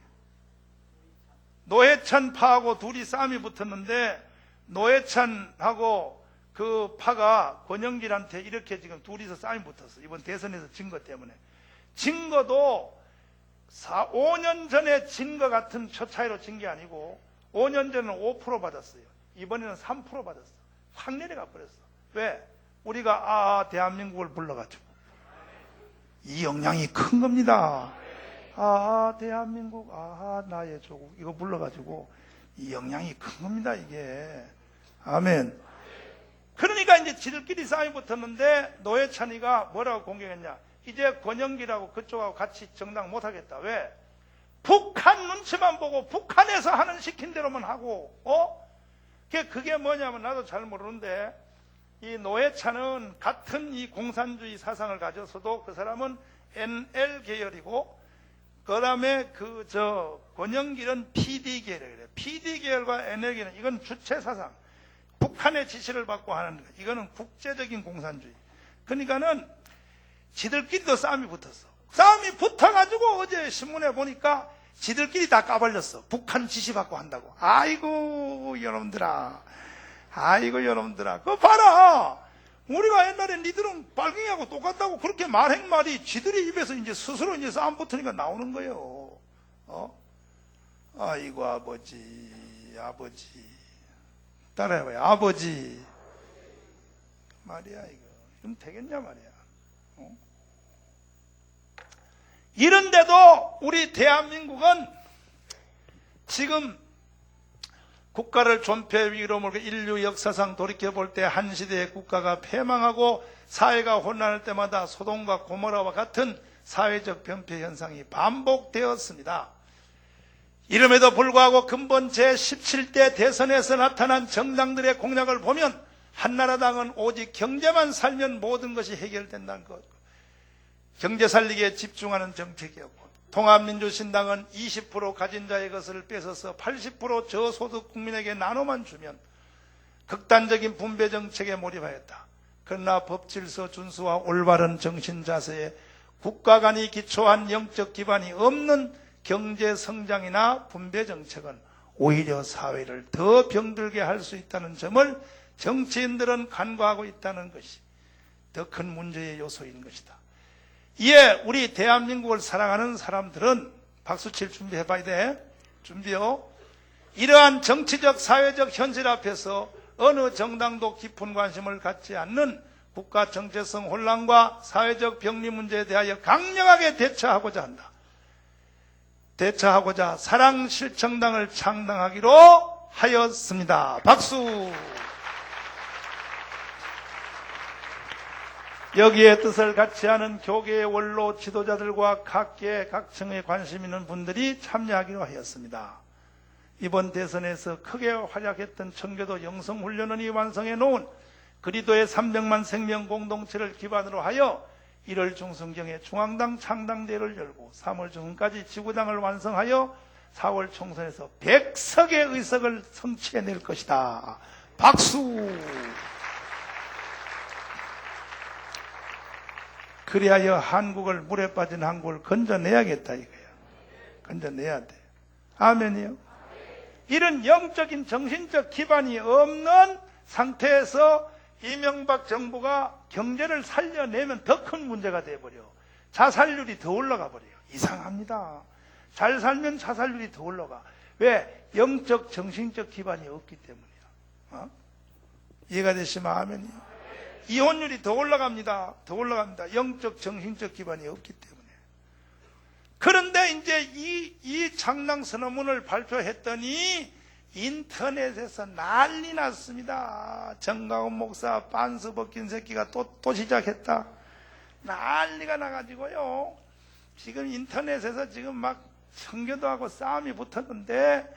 A: 노회찬 파하고 둘이 싸움이 붙었는데 노회찬하고 그 파가 권영길한테 이렇게 지금 둘이서 싸움이 붙었어. 이번 대선에서 진 것 때문에. 진 거도 5년 전에 진 것 같은 표 차이로 진 게 아니고 5년 전에는 5% 받았어요. 이번에는 3% 받았어. 확 내려가 버렸어. 왜? 우리가 대한민국을 불러가지고. 이 영향이 큰 겁니다. 대한민국, 나의 조국, 이거 불러가지고 이 영향이 큰 겁니다, 이게. 아멘. 그러니까 이제 지들끼리 싸움이 붙었는데 노회찬이가 뭐라고 공격했냐? 이제 권영기라고 그쪽하고 같이 정당 못하겠다. 왜? 북한 눈치만 보고 북한에서 하는 시킨 대로만 하고, 그게 뭐냐면 나도 잘 모르는데 이 노회찬은 같은 이 공산주의 사상을 가져서도 그 사람은 NL 계열이고 그 다음에 권영길은 PD 계열이래요. PD 계열과 NL 계열은 이건 주체 사상. 북한의 지시를 받고 하는 거. 이거는 국제적인 공산주의. 그러니까는 지들끼리도 싸움이 붙었어. 싸움이 붙어가지고 어제 신문에 보니까 지들끼리 다 까발렸어. 북한 지시 받고 한다고. 아이고 여러분들아. 그거 봐라. 우리가 옛날에 니들은 빨갱이하고 똑같다고 그렇게 말행말이 지들이 입에서 이제 스스로 이제 싸움 붙으니까 나오는 거예요. 아이고 아버지. 따라해봐요. 아버지. 말이야 이거. 이러면 되겠냐 말이야. 이런데도 우리 대한민국은 지금 국가를 존폐 위기로 몰고 인류 역사상 돌이켜볼 때 한 시대의 국가가 패망하고 사회가 혼란할 때마다 소돔과 고모라와 같은 사회적 병폐 현상이 반복되었습니다. 이름에도 불구하고 근본 제17대 대선에서 나타난 정당들의 공약을 보면 한나라당은 오직 경제만 살면 모든 것이 해결된다는 것, 경제 살리기에 집중하는 정책이었고, 통합민주신당은 20% 가진 자의 것을 뺏어서 80% 저소득 국민에게 나눠만 주면 극단적인 분배 정책에 몰입하였다. 그러나 법질서 준수와 올바른 정신 자세에 국가 간이 기초한 영적 기반이 없는 경제 성장이나 분배 정책은 오히려 사회를 더 병들게 할 수 있다는 점을 정치인들은 간과하고 있다는 것이 더 큰 문제의 요소인 것이다. 이에 우리 대한민국을 사랑하는 사람들은 박수칠 준비해봐야 돼. 준비요. 이러한 정치적 사회적 현실 앞에서 어느 정당도 깊은 관심을 갖지 않는 국가 정체성 혼란과 사회적 병리 문제에 대하여 강력하게 대처하고자 한다. 대처하고자 사랑실정당을 창당하기로 하였습니다. 박수. 여기에 뜻을 같이 하는 교계의 원로 지도자들과 각계 각층에 관심 있는 분들이 참여하기로 하였습니다. 이번 대선에서 크게 활약했던 청교도 영성훈련원이 완성해 놓은 그리도의 300만 생명 공동체를 기반으로 하여 1월 중순경에 중앙당 창당대회를 열고 3월 중순까지 지구당을 완성하여 4월 총선에서 100석의 의석을 성취해낼 것이다. 박수! 그리하여 한국을, 물에 빠진 한국을 건져내야겠다 이거야. 건져내야 돼. 아멘이요. 이런 영적인 정신적 기반이 없는 상태에서 이명박 정부가 경제를 살려내면 더 큰 문제가 돼버려. 자살률이 더 올라가 버려요. 이상합니다. 잘 살면 자살률이 더 올라가. 왜? 영적 정신적 기반이 없기 때문이야. 이해가 되시면 아멘이요. 이혼율이 더 올라갑니다. 더 올라갑니다. 영적 정신적 기반이 없기 때문에. 그런데 이제 이 창당 선언문을 발표했더니 인터넷에서 난리 났습니다. 정가훈 목사 반스 벗긴 새끼가 또 시작했다. 난리가 나가지고요. 지금 인터넷에서 지금 막 청교도하고 싸움이 붙었는데,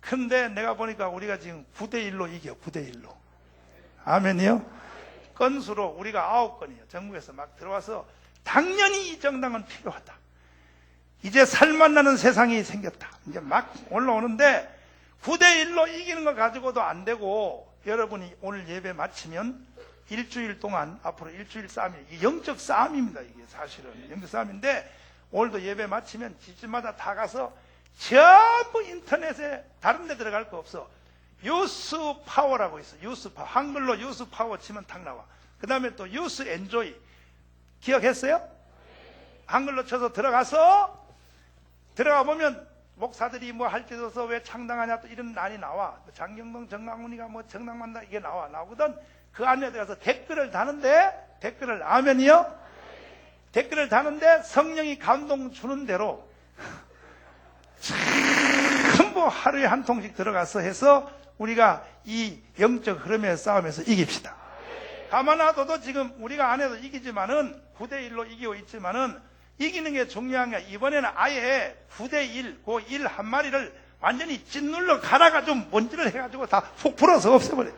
A: 근데 내가 보니까 우리가 지금 9대1로 이겨. 9대1로. 아멘이요. 건수로 우리가 9건이에요. 전국에서 막 들어와서 당연히 이 정당은 필요하다. 이제 살맛나는 세상이 생겼다. 이제 막 올라오는데 9대1로 이기는 거 가지고도 안 되고, 여러분이 오늘 예배 마치면 일주일 동안, 앞으로 일주일 싸움이에요. 이게 영적 싸움입니다. 이게 사실은 영적 싸움인데, 오늘도 예배 마치면 집집마다 다 가서 전부 인터넷에 다른 데 들어갈 거 없어. 유스 파워라고 있어. 유스 파워. 한글로 유스 파워 치면 탁 나와. 그 다음에 또 유스 엔조이. 기억했어요? 한글로 쳐서 들어가 보면 목사들이 뭐 할 때 없어서 왜 창당하냐 또 이런 난이 나와. 장경동, 정강훈이가 뭐 정당만다 이게 나오거든. 그 안에 들어가서 댓글을 다는데, 댓글을, 아멘이요? 댓글을 다는데 성령이 감동 주는 대로 전부 하루에 한 통씩 들어가서 해서 우리가 이 영적 흐름의 싸움에서 이깁시다. 가만 놔둬도 지금 우리가 안 해도 이기지만은 9대1로 이기고 있지만은 이기는 게 중요한 게 이번에는 아예 9대1, 그 1 한 마리를 완전히 짓눌러 갈아가지고 먼지를 해가지고 다 푹 풀어서 없애버려.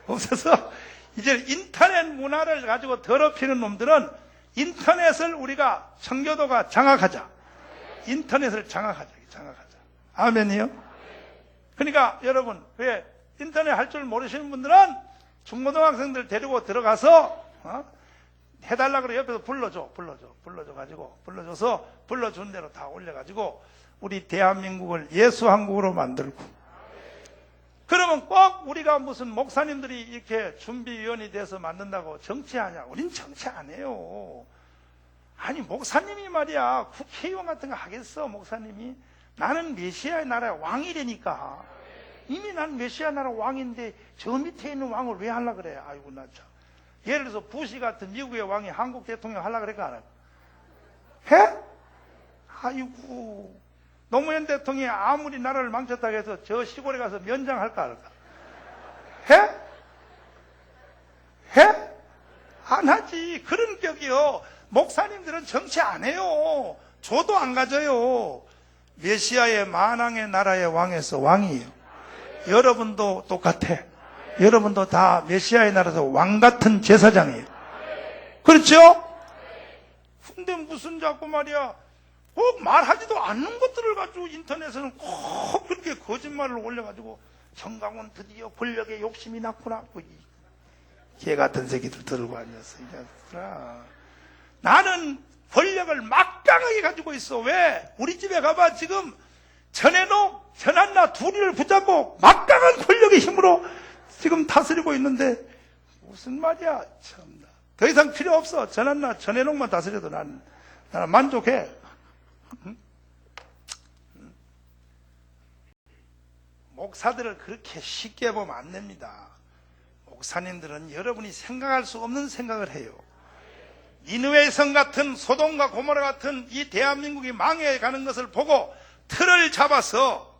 A: 없어서 이제 인터넷 문화를 가지고 더럽히는 놈들은 인터넷을 우리가 청교도가 장악하자. 인터넷을 장악하자. 아멘이요? 그러니까 여러분, 왜 인터넷 할 줄 모르시는 분들은 중고등학생들 데리고 들어가서 해달라 그래. 옆에서 불러줘서 불러준 대로 다 올려가지고 우리 대한민국을 예수한국으로 만들고, 그러면 꼭 우리가 무슨 목사님들이 이렇게 준비위원이 돼서 만든다고 정치하냐? 우린 정치 안 해요. 아니 목사님이 말이야 국회의원 같은 거 하겠어? 목사님이? 나는 메시아의 나라의 왕이라니까. 이미 난 메시아 나라 왕인데 저 밑에 있는 왕을 왜 하려고 그래? 아이고 나 참. 예를 들어서 부시 같은 미국의 왕이 한국 대통령 하려고 그럴까 안 해? 아이고, 노무현 대통령이 아무리 나라를 망쳤다고 해서 저 시골에 가서 면장할까 안 할까? 해? 안 하지. 그런 격이요. 목사님들은 정치 안 해요. 조도 안 가져요. 메시아의 만왕의 나라의 왕에서 왕이에요. 여러분도 똑같아. 여러분도 다 메시아의 나라에서 왕 같은 제사장이에요. 그렇죠? 근데 무슨 자꾸 말이야, 꼭 말하지도 않는 것들을 가지고 인터넷에는 꼭 그렇게 거짓말을 올려가지고 정강훈 드디어 권력에 욕심이 났구나. 개 같은 새끼들 들고 앉았어. 이 자식들아. 나는 권력을 막강하게 가지고 있어. 왜? 우리 집에 가봐. 지금 전해놓, 전한나 둘이를 붙잡고 막강한 권력의 힘으로 지금 다스리고 있는데 무슨 말이야. 참나. 더 이상 필요 없어. 전한나, 전해놓만 다스려도 나는 만족해. 목사들을 그렇게 쉽게 보면 안 됩니다. 목사님들은 여러분이 생각할 수 없는 생각을 해요. 니느웨 성 같은, 소돔과 고모라 같은 이 대한민국이 망해가는 것을 보고 틀을 잡아서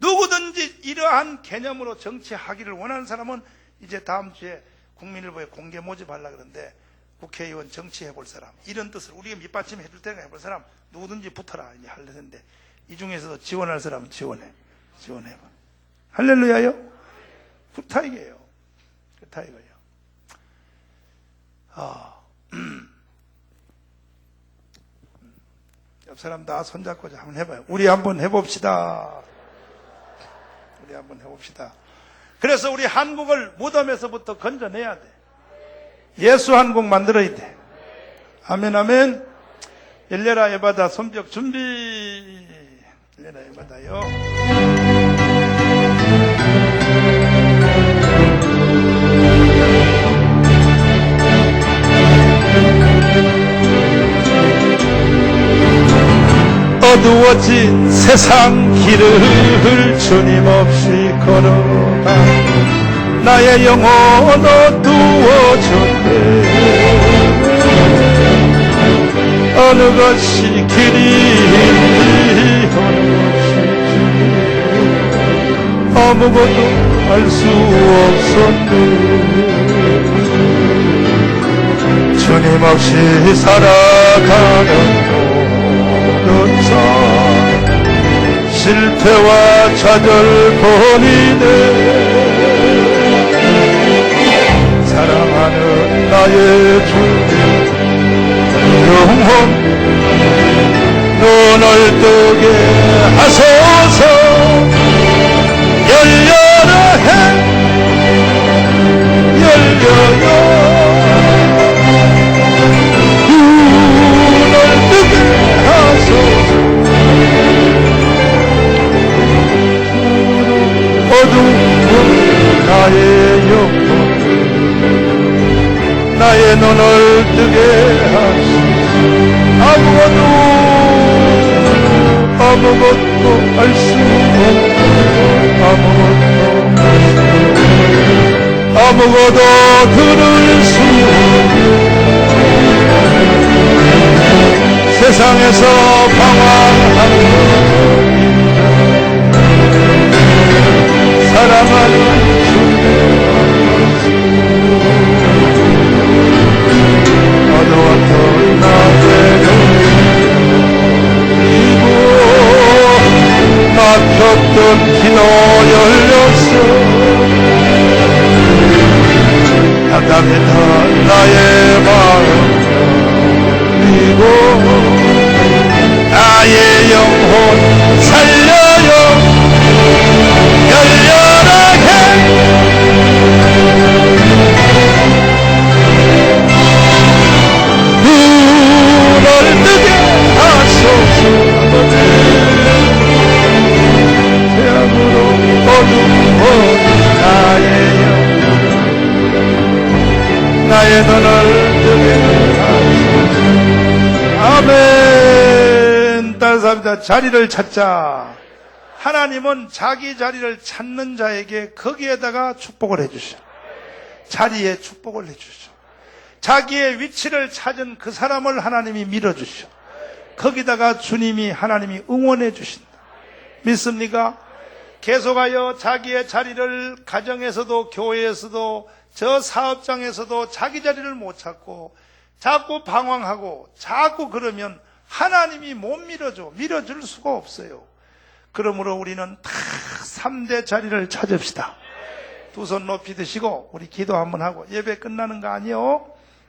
A: 누구든지 이러한 개념으로 정치하기를 원하는 사람은 이제 다음 주에 국민일보에 공개 모집하려고 그러는데, 국회의원 정치해볼 사람, 이런 뜻을 우리가 밑받침 해줄 때가 해볼 사람 누구든지 붙어라 이제 하려는데, 이 중에서도 지원할 사람은 지원해봐. 할렐루야요. 그렇다 이게요. 그렇다 이거예요. 옆 사람 다 손잡고 한번 해봐요. 우리 한번 해봅시다. 그래서 우리 한국을 무덤에서부터 건져내야 돼. 예수 한국 만들어야 돼. 아멘, 아멘. 열려라 예바다 손뼉 준비. 열려라 예바다요. 어두워진 세상 길을 주님 없이 걸어가 나의 영혼 어두워졌네. 어느 것이 길인지 어느 것이 길인지 아무것도 알 수 없었네. 주님 없이 살아가는 실패와 좌절뿐이네. 사랑하는 나의 주님 영혼 눈을 뜨게 하소서. 열려라 해 열려요. 눈을 뜨게 하소서. 어두운 나의 영혼 나의 눈을 뜨게 하시소. 아무것도 알 수 없고 아무것도 들을 수 없고 세상에서 방황하는 사랑하는 어두웠던 나를 막혔던 기도 열렸어 답답했던 나의 마음 그리고 나의 영혼 살려요 열렬하게 눈을 뜨게 하소서 태양으로 어두운 나의 영혼 나의 눈을 뜨게 하소서 아멘. 따뜻합니다. 자리를 찾자. 하나님은 자기 자리를 찾는 자에게 거기에다가 축복을 해주셔. 자리에 축복을 해주셔. 자기의 위치를 찾은 그 사람을 하나님이 밀어주셔. 거기다가 주님이 하나님이 응원해 주신다. 믿습니까? 계속하여 자기의 자리를 가정에서도 교회에서도 저 사업장에서도 자기 자리를 못 찾고 자꾸 방황하고 자꾸 그러면 하나님이 못 밀어줘. 밀어줄 수가 없어요. 그러므로 우리는 다 3대 자리를 찾읍시다. 두 손 높이 드시고 우리 기도 한번 하고 예배 끝나는 거 아니요?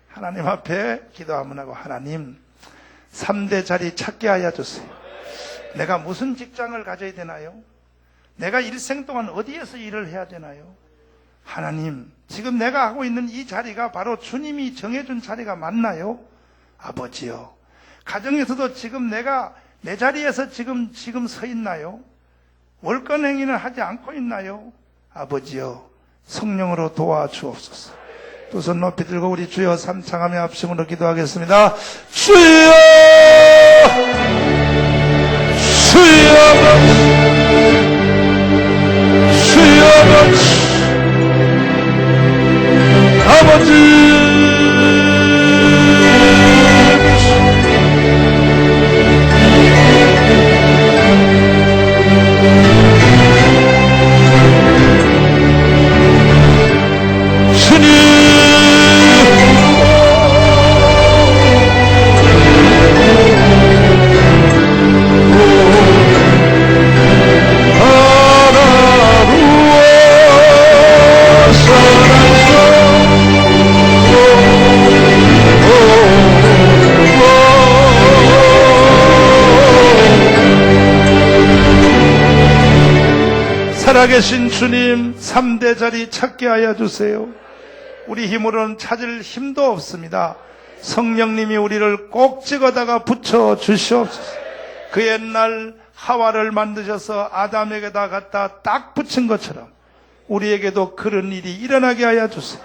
A: 하나님 앞에 기도 한번 하고 하나님 3대 자리 찾게 하여 주세요. 내가 무슨 직장을 가져야 되나요? 내가 일생 동안 어디에서 일을 해야 되나요? 하나님 지금 내가 하고 있는 이 자리가 바로 주님이 정해준 자리가 맞나요? 아버지요 가정에서도 지금 내가 내 자리에서 지금 서 있나요? 월권 행위는 하지 않고 있나요? 아버지요 성령으로 도와주옵소서. 두 손 높이 들고 우리 주여 삼창하며 합심으로 기도하겠습니다. 주여 주여 주여 아버지 살아계신 주님 3대 자리 찾게 하여 주세요. 우리 힘으로는 찾을 힘도 없습니다. 성령님이 우리를 꼭 찍어다가 붙여 주시옵소서. 그 옛날 하와를 만드셔서 아담에게다 갖다 딱 붙인 것처럼 우리에게도 그런 일이 일어나게 하여 주세요.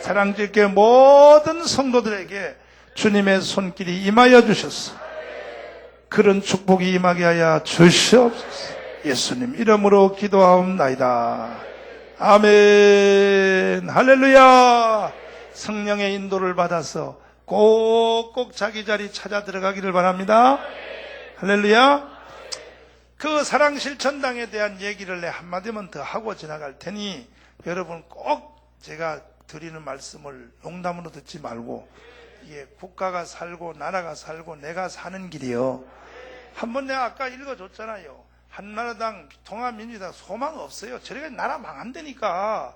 A: 사랑질교회 모든 성도들에게 주님의 손길이 임하여 주셨어. 그런 축복이 임하게 하여 주시옵소서. 예수님 이름으로 기도하옵나이다. 아멘. 할렐루야. 성령의 인도를 받아서 꼭꼭 자기 자리 찾아 들어가기를 바랍니다. 할렐루야. 그 사랑실천당에 대한 얘기를 내 한마디만 더 하고 지나갈 테니 여러분 꼭 제가 드리는 말씀을 농담으로 듣지 말고 이게 국가가 살고 나라가 살고 내가 사는 길이요. 한번 내가 아까 읽어줬잖아요. 한나라당, 통합민주당 소망 없어요. 저렇게 나라 망한다니까.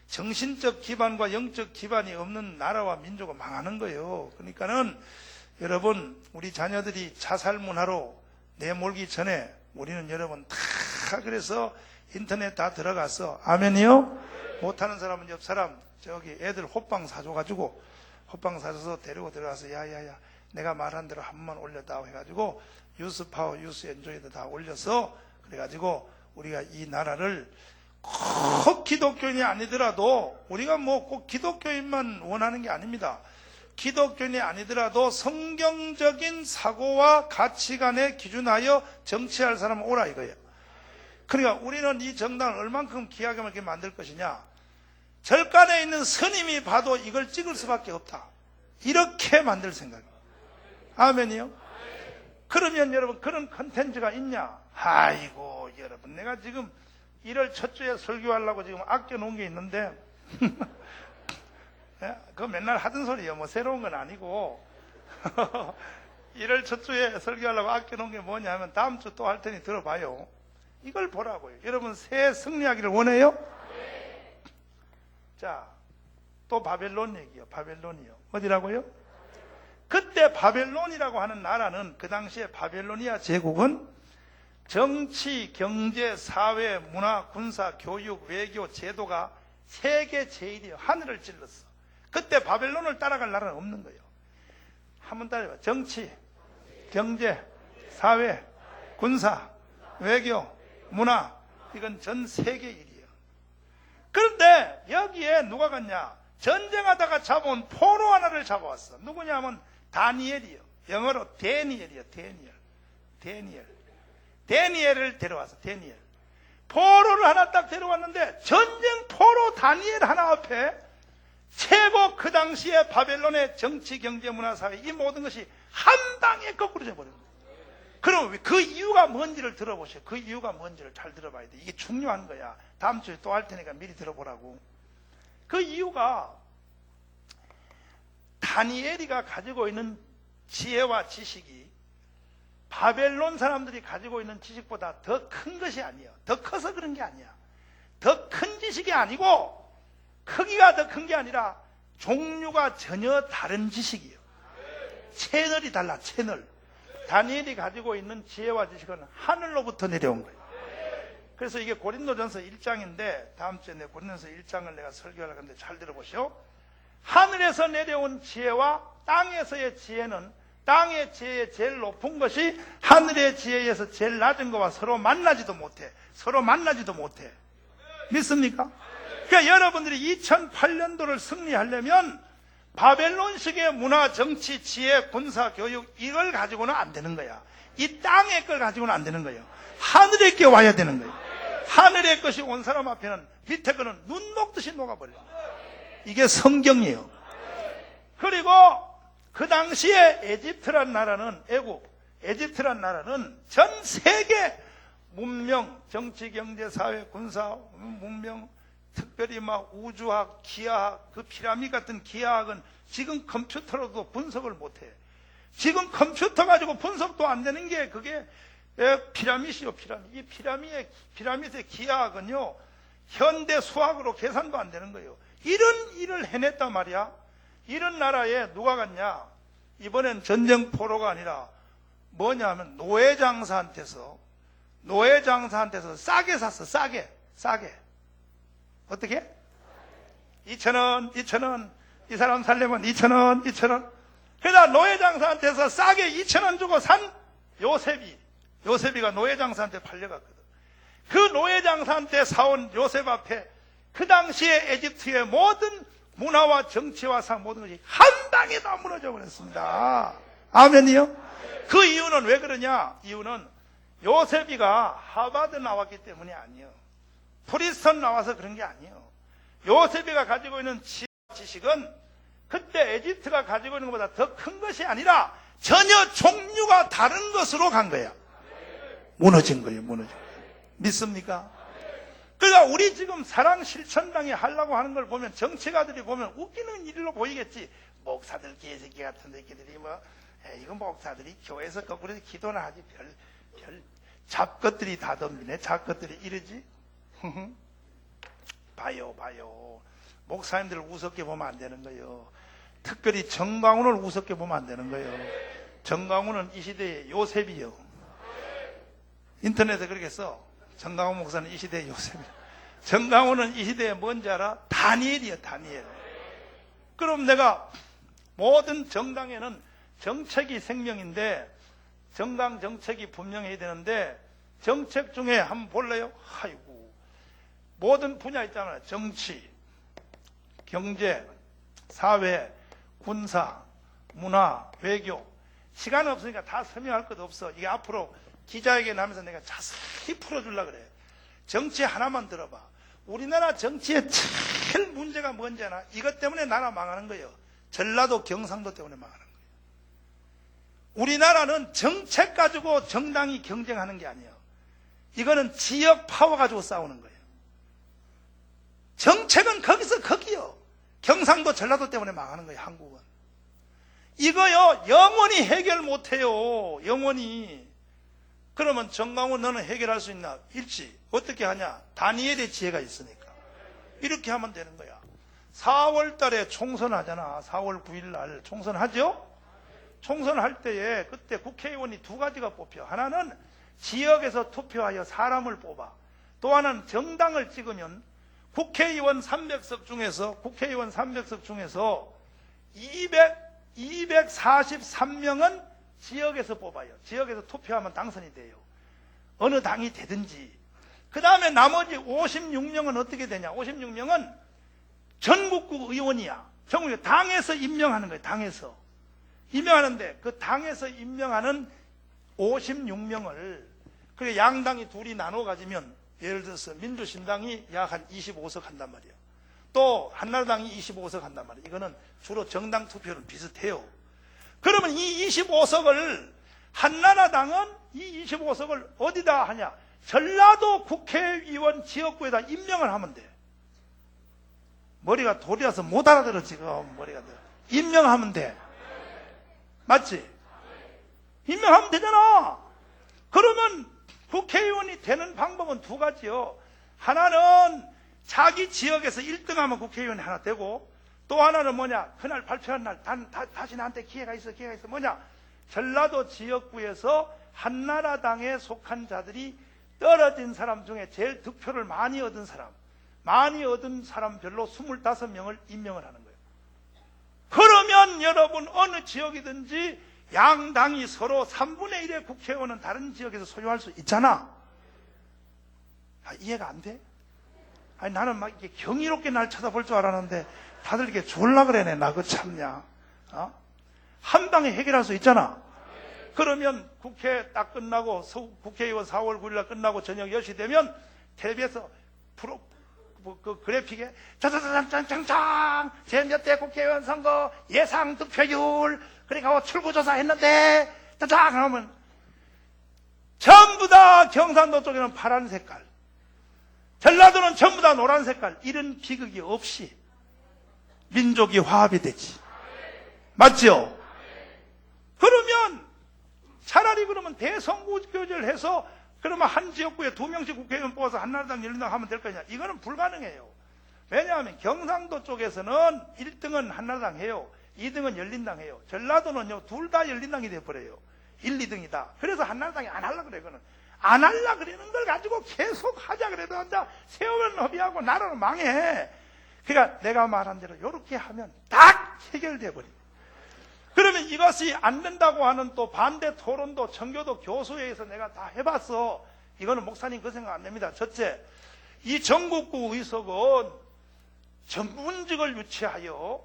A: 정신적 기반과 영적 기반이 없는 나라와 민족은 망하는 거예요. 그러니까는 여러분 우리 자녀들이 자살 문화로 내몰기 전에 우리는 여러분 다 그래서 인터넷 다 들어가서 아멘이요? 못하는 사람은 옆 사람 저기 애들 호빵 사줘가지고 호빵 사줘서 데리고 들어가서 야야야 내가 말한 대로 한 번만 올렸다고 해가지고 유스파워 유스엔조이도 다 올려서 그래가지고 우리가 이 나라를 꼭 기독교인이 아니더라도 우리가 뭐 꼭 기독교인만 원하는 게 아닙니다. 기독교인이 아니더라도 성경적인 사고와 가치관에 기준하여 정치할 사람은 오라 이거예요. 그러니까 우리는 이 정당을 얼만큼 귀하게 이렇게 만들 것이냐. 절간에 있는 스님이 봐도 이걸 찍을 수밖에 없다. 이렇게 만들 생각이에요. 아멘이요? 그러면 여러분 그런 컨텐츠가 있냐? 아이고 여러분 내가 지금 1월 첫 주에 설교하려고 지금 아껴놓은 게 있는데 그거 맨날 하던 소리예요. 뭐 새로운 건 아니고 1월 첫 주에 설교하려고 아껴놓은 게 뭐냐 하면 다음 주 또 할 테니 들어봐요. 이걸 보라고요. 여러분 새해 승리하기를 원해요? 자, 또 바벨론 얘기요. 바벨론이요. 어디라고요? 그때 바벨론이라고 하는 나라는 그 당시에 바벨로니아 제국은 정치, 경제, 사회, 문화, 군사, 교육, 외교, 제도가 세계 제일이에요. 하늘을 찔렀어. 그때 바벨론을 따라갈 나라는 없는 거예요. 한번 따라해봐. 정치, 경제, 사회, 군사, 외교, 문화, 이건 전 세계 일이에요. 그런데 여기에 누가 갔냐? 전쟁하다가 잡아온 포로 하나를 잡아왔어. 누구냐 하면 다니엘이요. 영어로 데니엘이요. 데니엘을 데려왔어. 데니엘. 포로를 하나 딱 데려왔는데 전쟁 포로 다니엘 하나 앞에 최고 그 당시에 바벨론의 정치, 경제, 문화, 사회 이 모든 것이 한 방에 거꾸로져 버린 거예요. 그럼 그 이유가 뭔지를 들어보세요. 그 이유가 뭔지를 잘 들어봐야 돼. 이게 중요한 거야. 다음 주에 또 할 테니까 미리 들어보라고. 그 이유가 다니엘이가 가지고 있는 지혜와 지식이 바벨론 사람들이 가지고 있는 지식보다 더 큰 것이 아니에요. 더 커서 그런 게 아니야. 더 큰 지식이 아니고 크기가 더 큰 게 아니라 종류가 전혀 다른 지식이에요. 채널이 달라. 채널. 다니엘이 가지고 있는 지혜와 지식은 하늘로부터 내려온 거예요. 그래서 이게 고린도전서 1장인데 다음 주에 고린도전서 1장을 내가 설교할 건데 잘 들어보시오. 하늘에서 내려온 지혜와 땅에서의 지혜는 땅의 지혜의 제일 높은 것이 하늘의 지혜에서 제일 낮은 것과 서로 만나지도 못해. 믿습니까? 그러니까 여러분들이 2008년도를 승리하려면 바벨론식의 문화, 정치, 지혜, 군사, 교육 이걸 가지고는 안 되는 거야. 이 땅의 걸 가지고는 안 되는 거예요. 하늘의 게 와야 되는 거예요. 하늘의 것이 온 사람 앞에는 밑에 거는 눈 녹듯이 녹아버려요. 이게 성경이에요. 그리고 그 당시에 에집트란 나라는 에집트란 나라는 전 세계 문명, 정치, 경제, 사회, 군사, 문명, 특별히 막 우주학, 기하학, 그 피라미드 같은 기하학은 지금 컴퓨터로도 분석을 못해. 지금 컴퓨터 가지고 분석도 안 되는 게 그게 피라미드요, 피라미드. 이 피라미드의 기하학은요, 현대 수학으로 계산도 안 되는 거예요. 이런 일을 해냈단 말이야. 이런 나라에 누가 갔냐? 이번엔 전쟁 포로가 아니라 뭐냐 하면 노예장사한테서 싸게 샀어. 싸게. 어떻게? 2,000원. 이 사람 살려면 2,000원. 그러다 노예장사한테서 싸게 2,000원 주고 산 요셉이가 노예장사한테 팔려갔거든. 그 노예장사한테 사온 요셉 앞에 그 당시에 에집트의 모든 문화와 정치와 사 모든 것이 한 방에 다 무너져 버렸습니다. 아멘이요? 그 이유는 왜 그러냐? 이유는 요셉이가 하버드 나왔기 때문이 아니에요. 프리스턴 나와서 그런 게 아니에요. 요셉이가 가지고 있는 지식은 그때 에집트가 가지고 있는 것보다 더 큰 것이 아니라 전혀 종류가 다른 것으로 간 거야. 무너진 거예요. 믿습니까? 그러니까 우리 지금 사랑 실천당이 하려고 하는 걸 보면 정치가들이 보면 웃기는 일로 보이겠지. 목사들 개새끼 같은 새끼들이 이거 목사들이 교회에서 거꾸로 기도나 하지 별 잡것들이 다 덤비네. 잡것들이 이러지. 봐요. 목사님들을 우습게 보면 안 되는 거예요. 특별히 정광훈을 우습게 보면 안 되는 거예요. 정광훈은 이 시대의 요셉이요. 인터넷에 그렇게 써. 정광훈 목사는 이 시대의 요셉이야. 정광훈은 이 시대의 뭔지 알아? 다니엘이야, 다니엘. 그럼 내가 모든 정당에는 정책이 생명인데 정당 정책이 분명해야 되는데 정책 중에 한번 볼래요? 아이고, 모든 분야 있잖아요. 정치, 경제, 사회, 군사, 문화, 외교. 시간 없으니까 다 설명할 것도 없어. 이게 앞으로 기자회견 하면서 내가 자세히 풀어주려고 그래. 정치 하나만 들어봐. 우리나라 정치의 제일 문제가 뭔지 아나? 이것 때문에 나라 망하는 거예요. 전라도 경상도 때문에 망하는 거예요. 우리나라는 정책 가지고 정당이 경쟁하는 게 아니에요. 이거는 지역 파워 가지고 싸우는 거예요. 정책은 거기서 거기요. 경상도 전라도 때문에 망하는 거예요. 한국은. 이거요 영원히 해결 못해요. 영원히. 그러면 정강훈 너는 해결할 수 있나? 일치. 어떻게 하냐? 다니엘의 지혜가 있으니까. 이렇게 하면 되는 거야. 4월 달에 총선하잖아. 4월 9일 날 총선하죠? 총선할 때에 그때 국회의원이 두 가지가 뽑혀. 하나는 지역에서 투표하여 사람을 뽑아. 또 하나는 정당을 찍으면 국회의원 300석 중에서 243명은 지역에서 뽑아요. 지역에서 투표하면 당선이 돼요. 어느 당이 되든지. 그 다음에 나머지 56명은 어떻게 되냐? 56명은 전국구 의원이야. 전국구 당에서 임명하는 거예요. 당에서. 임명하는데 그 당에서 임명하는 56명을 그게 양당이 둘이 나눠 가지면 예를 들어서 민주신당이 약 한 25석 한단 말이에요. 또 한나라당이 25석 한단 말이에요. 이거는 주로 정당 투표는 비슷해요. 그러면 이 25석을 한나라당은 이 25석을 어디다 하냐? 전라도 국회의원 지역구에다 임명을 하면 돼. 머리가 돌이라서 못 알아들어 지금 머리가. 임명하면 돼. 맞지? 임명하면 되잖아. 그러면 국회의원이 되는 방법은 두 가지요. 하나는 자기 지역에서 1등하면 국회의원이 하나 되고, 또 하나는 뭐냐? 그날 발표한 날 다시 나한테 기회가 있어. 뭐냐? 전라도 지역구에서 한나라당에 속한 자들이 떨어진 사람 중에 제일 득표를 많이 얻은 사람별로 25명을 임명을 하는 거예요. 그러면 여러분 어느 지역이든지 양당이 서로 3분의 1의 국회의원은 다른 지역에서 소유할 수 있잖아. 이해가 안 돼? 아니 나는 막 이렇게 경이롭게 날 쳐다볼 줄 알았는데 다들 이렇게 졸라 그래네. 나 그 참냐. 한 방에 해결할 수 있잖아. 그러면 국회 딱 끝나고 국회의원 4월 9일 날 끝나고 저녁 10시 되면 텔레비에서 그 그래픽에 짜자자장장장 제 몇 대 국회의원 선거 예상 득표율 그러니까 출구조사 했는데 짜장 하면 전부 다 경상도 쪽에는 파란 색깔, 전라도는 전부 다 노란 색깔. 이런 비극이 없이 민족이 화합이 되지. 맞죠? 그러면 차라리 그러면 대선거교제를 해서 그러면 한 지역구에 2명씩 국회의원 뽑아서 한나라당 열린당 하면 될 거냐? 이거는 불가능해요. 왜냐하면 경상도 쪽에서는 1등은 한나라당 해요. 2등은 열린당 해요. 전라도는요, 둘 다 열린당이 돼버려요. 1, 2등이다. 그래서 한나라당이 안 하려고 그래. 그거는. 안 하려고 그러는 걸 가지고 계속 하자 그래도 한다. 세월은 허비하고 나라는 망해. 그러니까 내가 말한 대로 이렇게 하면 딱 해결돼 버립니다. 그러면 이것이 안 된다고 하는 또 반대 토론도 청교도 교수회에서 내가 다 해봤어. 이거는 목사님 그 생각 안 됩니다. 첫째, 이 전국구 의석은 전문직을 유치하여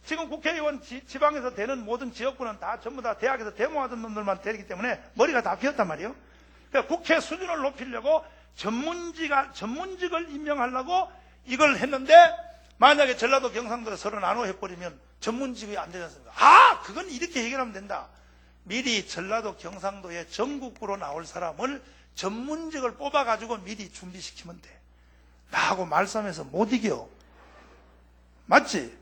A: 지금 국회의원 지방에서 되는 모든 지역구는 다 전부 다 대학에서 데모하던 놈들만 되기 때문에 머리가 다 비었단 말이에요. 그러니까 국회 수준을 높이려고 전문직을 임명하려고 이걸 했는데 만약에 전라도 경상도에 서로 나눠 해버리면 전문직이 안 되지 않습니까? 그건 이렇게 해결하면 된다. 미리 전라도 경상도에 전국구로 나올 사람을 전문직을 뽑아가지고 미리 준비시키면 돼. 나하고 말싸움해서 못 이겨. 맞지?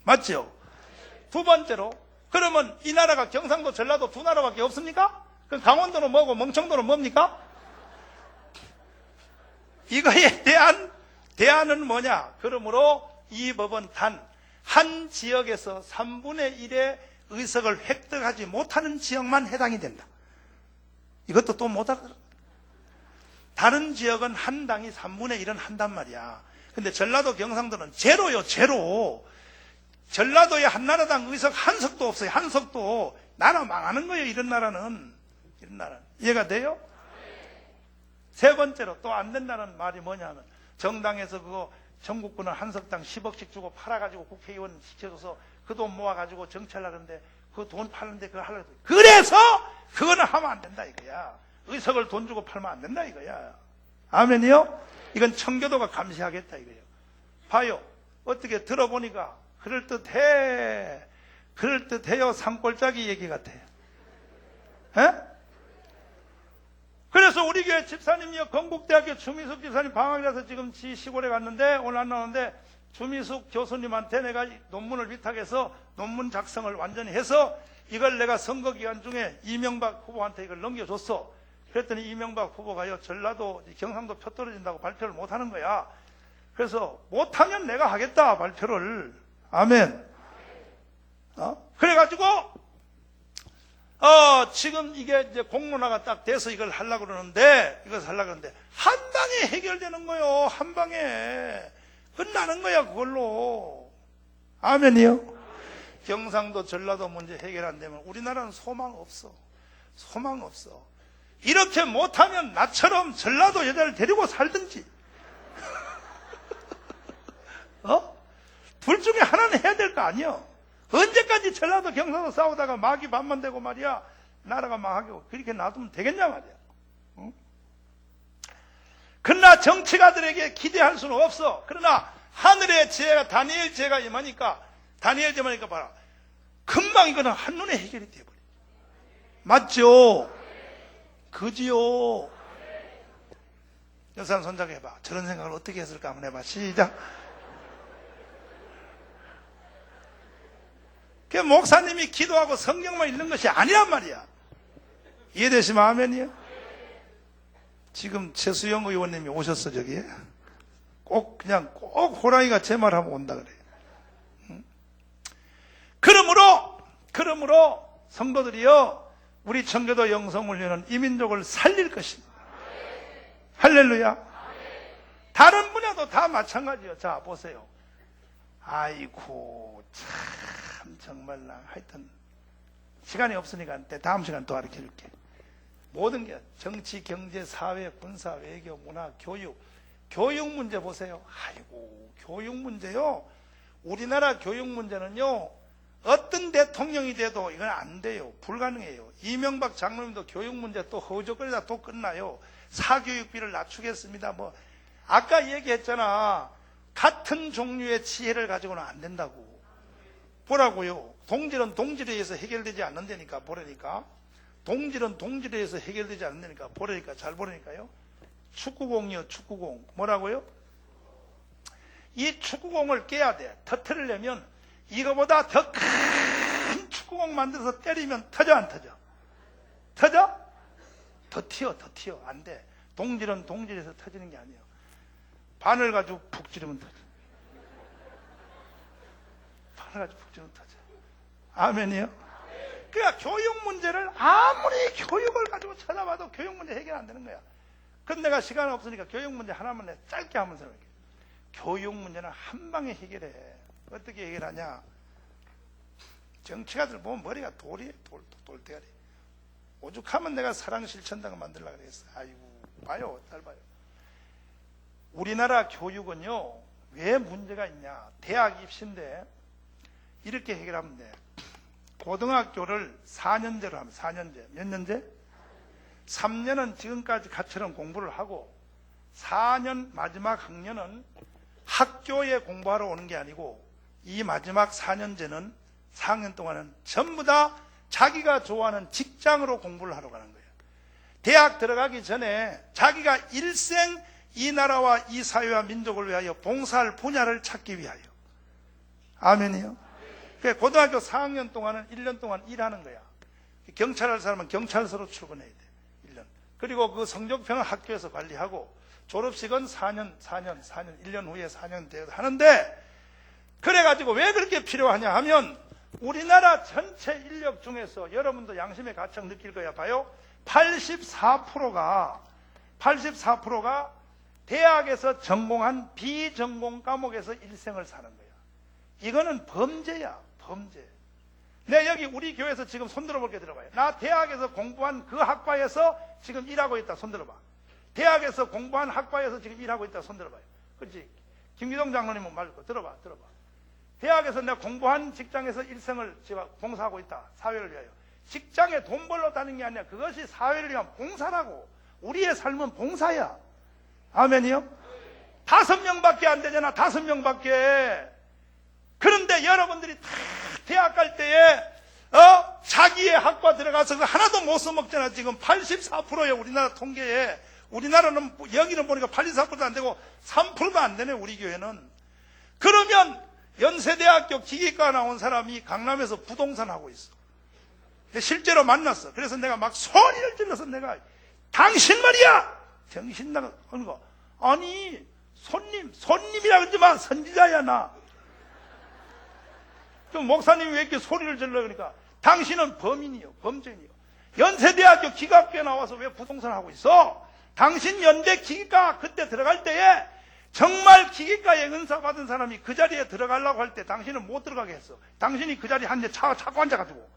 A: 맞죠? 두 번째로, 그러면 이 나라가 경상도, 전라도 두 나라밖에 없습니까? 그럼 강원도는 뭐고 멍청도는 뭡니까? 이거에 대한 대안은 뭐냐? 그러므로 이 법은 단 한 지역에서 3분의 1의 의석을 획득하지 못하는 지역만 해당이 된다. 이것도 또 못 알아들어. 다른 지역은 한 당이 3분의 1은 한단 말이야. 근데 전라도 경상도는 제로요, 제로. 전라도에 한나라당 의석 한 석도 없어요. 한 석도. 나라 망하는 거예요. 이런 나라는. 이해가 돼요? 세 번째로 또 안 된다는 말이 뭐냐면 정당에서 그거 전국구는 한 석당 10억씩 주고 팔아가지고 국회의원 시켜줘서 그 돈 모아가지고 정치하려고 하는데 그 돈 파는데 그거 하려고 했더니 그래서 그거는 하면 안 된다 이거야. 의석을 돈 주고 팔면 안 된다 이거야. 아멘이요? 이건 청교도가 감시하겠다 이거예요. 봐요. 어떻게 들어보니까 그럴듯해요. 산골짜기 얘기 같아. 에? 그래서 우리 교회 집사님이요, 건국대학교 주미숙 집사님 방학이라서 지금 지 시골에 갔는데 오늘 안 나오는데 주미숙 교수님한테 내가 논문을 위탁해서 논문 작성을 완전히 해서 이걸 내가 선거 기간 중에 이명박 후보한테 이걸 넘겨줬어. 그랬더니 이명박 후보가요, 전라도 경상도 표 떨어진다고 발표를 못하는 거야. 그래서 못하면 내가 하겠다 발표를. 아멘. 그래가지고 지금 이게 이제 공론화가 딱 돼서 이걸 하려고 그러는데 한 방에 해결되는 거요. 한 방에 끝나는 거야 그걸로. 아멘이요. 경상도 전라도 문제 해결 안 되면 우리나라는 소망 없어. 소망 없어. 이렇게 못하면 나처럼 전라도 여자를 데리고 살든지 둘 중에 하나는 해야 될 거 아니야. 언제까지 전라도 경상도 싸우다가 막이 반만 되고 말이야 나라가 망하고 그렇게 놔두면 되겠냐 말이야. 그러나 정치가들에게 기대할 수는 없어. 그러나 하늘의 지혜가 다니엘 지혜가 임하니까 봐라. 금방 이거는 한눈에 해결이 돼버려. 맞죠? 그지요? 여산 손잡고 해봐. 저런 생각을 어떻게 했을까 한번 해봐. 시작. 그 목사님이 기도하고 성경만 읽는 것이 아니란 말이야. 이해되시면 아멘이요? 지금 최수영 의원님이 오셨어 저기에. 꼭 호랑이가 제 말하면 온다 그래. 그러므로 성도들이요, 우리 청교도 영성훈련은 이민족을 살릴 것입니다. 할렐루야. 다른 분야도 다 마찬가지요. 자 보세요. 아이고 참 정말나. 하여튼 시간이 없으니까 다음 시간 또 가르쳐 줄게. 모든 게 정치, 경제, 사회, 군사, 외교, 문화, 교육 문제 보세요. 아이고 교육 문제요. 우리나라 교육 문제는요, 어떤 대통령이 돼도 이건 안 돼요. 불가능해요. 이명박 장로님도 교육 문제 또 허우적거리다 또 끝나요. 사교육비를 낮추겠습니다. 아까 얘기했잖아. 같은 종류의 지혜를 가지고는 안 된다고. 보라고요. 동질은 동질에 의해서 해결되지 않는다니까. 보라니까. 동질은 동질에 의해서 해결되지 않는다니까. 보라니까. 잘 보라니까요. 축구공이요. 축구공. 뭐라고요? 이 축구공을 깨야 돼. 터뜨리려면 이거보다 더 큰 축구공 만들어서 때리면 터져 안 터져? 터져? 더 튀어. 안 돼. 동질은 동질에서 터지는 게 아니에요. 바늘 가지고 푹 찌르면 터져. 바늘 가지고 푹 찌르면 터져. 아멘이요? 그러니까 교육 문제를 아무리 교육을 가지고 찾아봐도 교육 문제 해결 안 되는 거야. 근데 내가 시간 없으니까 교육 문제 하나만 내 짧게 한번 설명할게. 교육 문제는 한 방에 해결해. 어떻게 해결하냐? 정치가들 보면 머리가 돌이에요. 돌대가리. 오죽하면 내가 사랑 실천당을 만들려고 그랬어. 아이고, 봐요. 잘 봐요. 우리나라 교육은요, 왜 문제가 있냐? 대학 입시인데 이렇게 해결하면 돼. 고등학교를 4년제로 하면 4년제. 몇 년제? 3년은 지금까지 가처럼 공부를 하고 4년 마지막 학년은 학교에 공부하러 오는 게 아니고 이 마지막 4년제는 4학년 동안은 전부 다 자기가 좋아하는 직장으로 공부를 하러 가는 거예요. 대학 들어가기 전에 자기가 일생 이 나라와 이 사회와 민족을 위하여 봉사할 분야를 찾기 위하여. 아멘이요? 고등학교 4학년 동안은 1년 동안 일하는 거야. 경찰할 사람은 경찰서로 출근해야 돼. 1년. 그리고 그 성적표는 학교에서 관리하고 졸업식은 4년, 1년 후에 4년 되어 하는데, 그래가지고 왜 그렇게 필요하냐 하면 우리나라 전체 인력 중에서 여러분도 양심의 가책 느낄 거야. 봐요. 84%가 대학에서 전공한 비전공 과목에서 일생을 사는 거야. 이거는 범죄야. 범죄. 내 여기 우리 교회에서 지금 손들어 볼게. 들어봐요. 나 대학에서 공부한 그 학과에서 지금 일하고 있다. 손들어봐. 대학에서 공부한 학과에서 지금 일하고 있다. 손들어봐요. 그렇지? 김기동 장로님은 말고 들어봐. 대학에서 내가 공부한 직장에서 일생을 제가 봉사하고 있다. 사회를 위하여. 직장에 돈 벌러 다니는 게 아니라 그것이 사회를 위한 봉사라고. 우리의 삶은 봉사야. 아멘이요? 5명밖에 안 되잖아. 5명밖에. 그런데 여러분들이 다 대학 갈 때에 자기의 학과 들어가서 하나도 못 써먹잖아. 지금 84%예요. 우리나라 통계에. 우리나라는 여기는 보니까 84%도 안 되고 3%도 안 되네. 우리 교회는. 그러면 연세대학교 기계과 나온 사람이 강남에서 부동산 하고 있어. 실제로 만났어. 그래서 내가 막 소리를 질러서 내가 당신 말이야! 정신 나가. 아니 손님이라 그러지 마. 선지자야 나. 좀 목사님이 왜 이렇게 소리를 질러 그러니까 당신은 범인이요. 범죄인이요. 연세대학교 기계학교에 나와서 왜 부동산 하고 있어? 당신 연대 기계과 그때 들어갈 때에 정말 기계과에 은사 받은 사람이 그 자리에 들어가려고 할 때 당신은 못 들어가게 했어. 당신이 그 자리에 차고 앉아가지고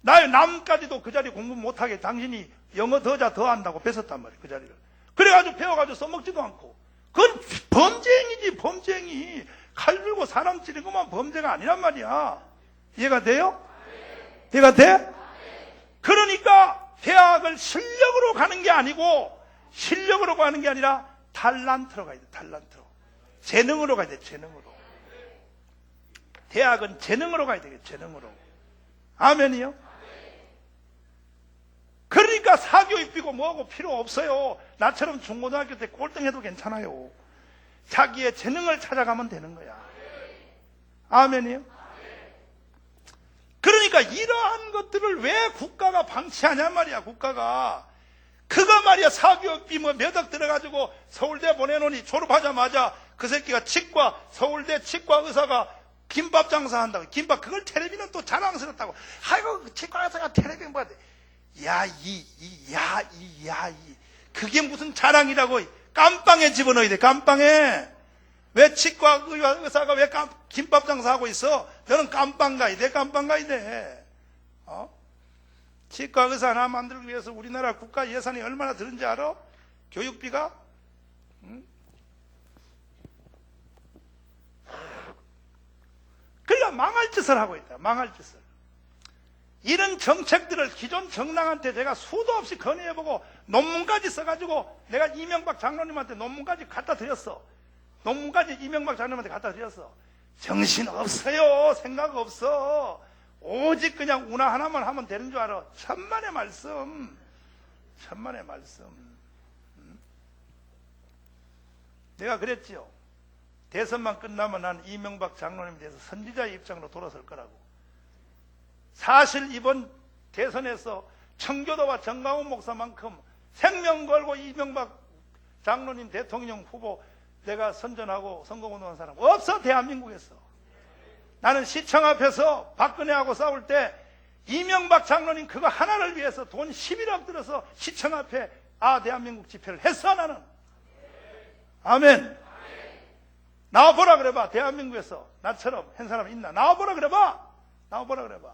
A: 나의 남까지도 그 자리 공부 못하게 당신이 영어 더 한다고 뺏었단 말이야. 그 자리를. 그래가지고 배워가지고 써먹지도 않고. 그건 범죄행위지. 범죄행위. 칼 들고 사람 찌르는 것만 범죄가 아니란 말이야. 이해가 돼요? 이해가 돼? 그러니까 대학을 실력으로 가는 게 아니고 실력으로 가는 게 아니라 탈란트로 가야 돼. 탈란트로. 재능으로 가야 돼. 재능으로. 대학은 재능으로 가야 되겠. 재능으로. 아멘이요? 그러니까 사교육비고 뭐하고 필요 없어요. 나처럼 중고등학교 때 꼴등해도 괜찮아요. 자기의 재능을 찾아가면 되는 거야. 아멘이요? 그러니까 이러한 것들을 왜 국가가 방치하냐 말이야. 국가가. 그거 말이야. 사교육비 몇 억 들어가지고 서울대 보내놓으니 졸업하자마자 그 새끼가 서울대 치과 의사가 김밥 장사한다고. 김밥 그걸 텔레비는 또 자랑스럽다고. 아이고 치과 의사가 텔레비는 뭐야. 그게 무슨 자랑이라고. 깜빵에 집어넣어야 돼. 깜빵에. 왜 치과 의사가 왜 김밥 장사하고 있어? 너는 깜빵 가야 돼. 깜빵 가야 돼. 치과 의사 하나 만들기 위해서 우리나라 국가 예산이 얼마나 드는지 알아? 교육비가? 응? 그러니까 망할 짓을 하고 있다. 망할 짓을. 이런 정책들을 기존 정당한테 제가 수도 없이 건의해보고 논문까지 써가지고 내가 이명박 장로님한테 논문까지 갖다 드렸어. 논문까지 이명박 장로님한테 갖다 드렸어. 정신 없어요. 생각 없어. 오직 그냥 운하 하나만 하면 되는 줄 알아. 천만의 말씀. 천만의 말씀. 내가 그랬지요. 대선만 끝나면 난 이명박 장로님에 대해서 선지자의 입장으로 돌아설 거라고. 사실 이번 대선에서 청교도와 정강훈 목사만큼 생명 걸고 이명박 장로님 대통령 후보 내가 선전하고 선거운동한 사람 없어. 대한민국에서. 나는 시청 앞에서 박근혜하고 싸울 때 이명박 장로님 그거 하나를 위해서 돈 11억 들어서 시청 앞에 대한민국 집회를 했어. 나는. 아멘. 나와보라 그래봐. 대한민국에서 나처럼 한 사람 있나? 나와보라 그래봐. 나와보라 그래봐.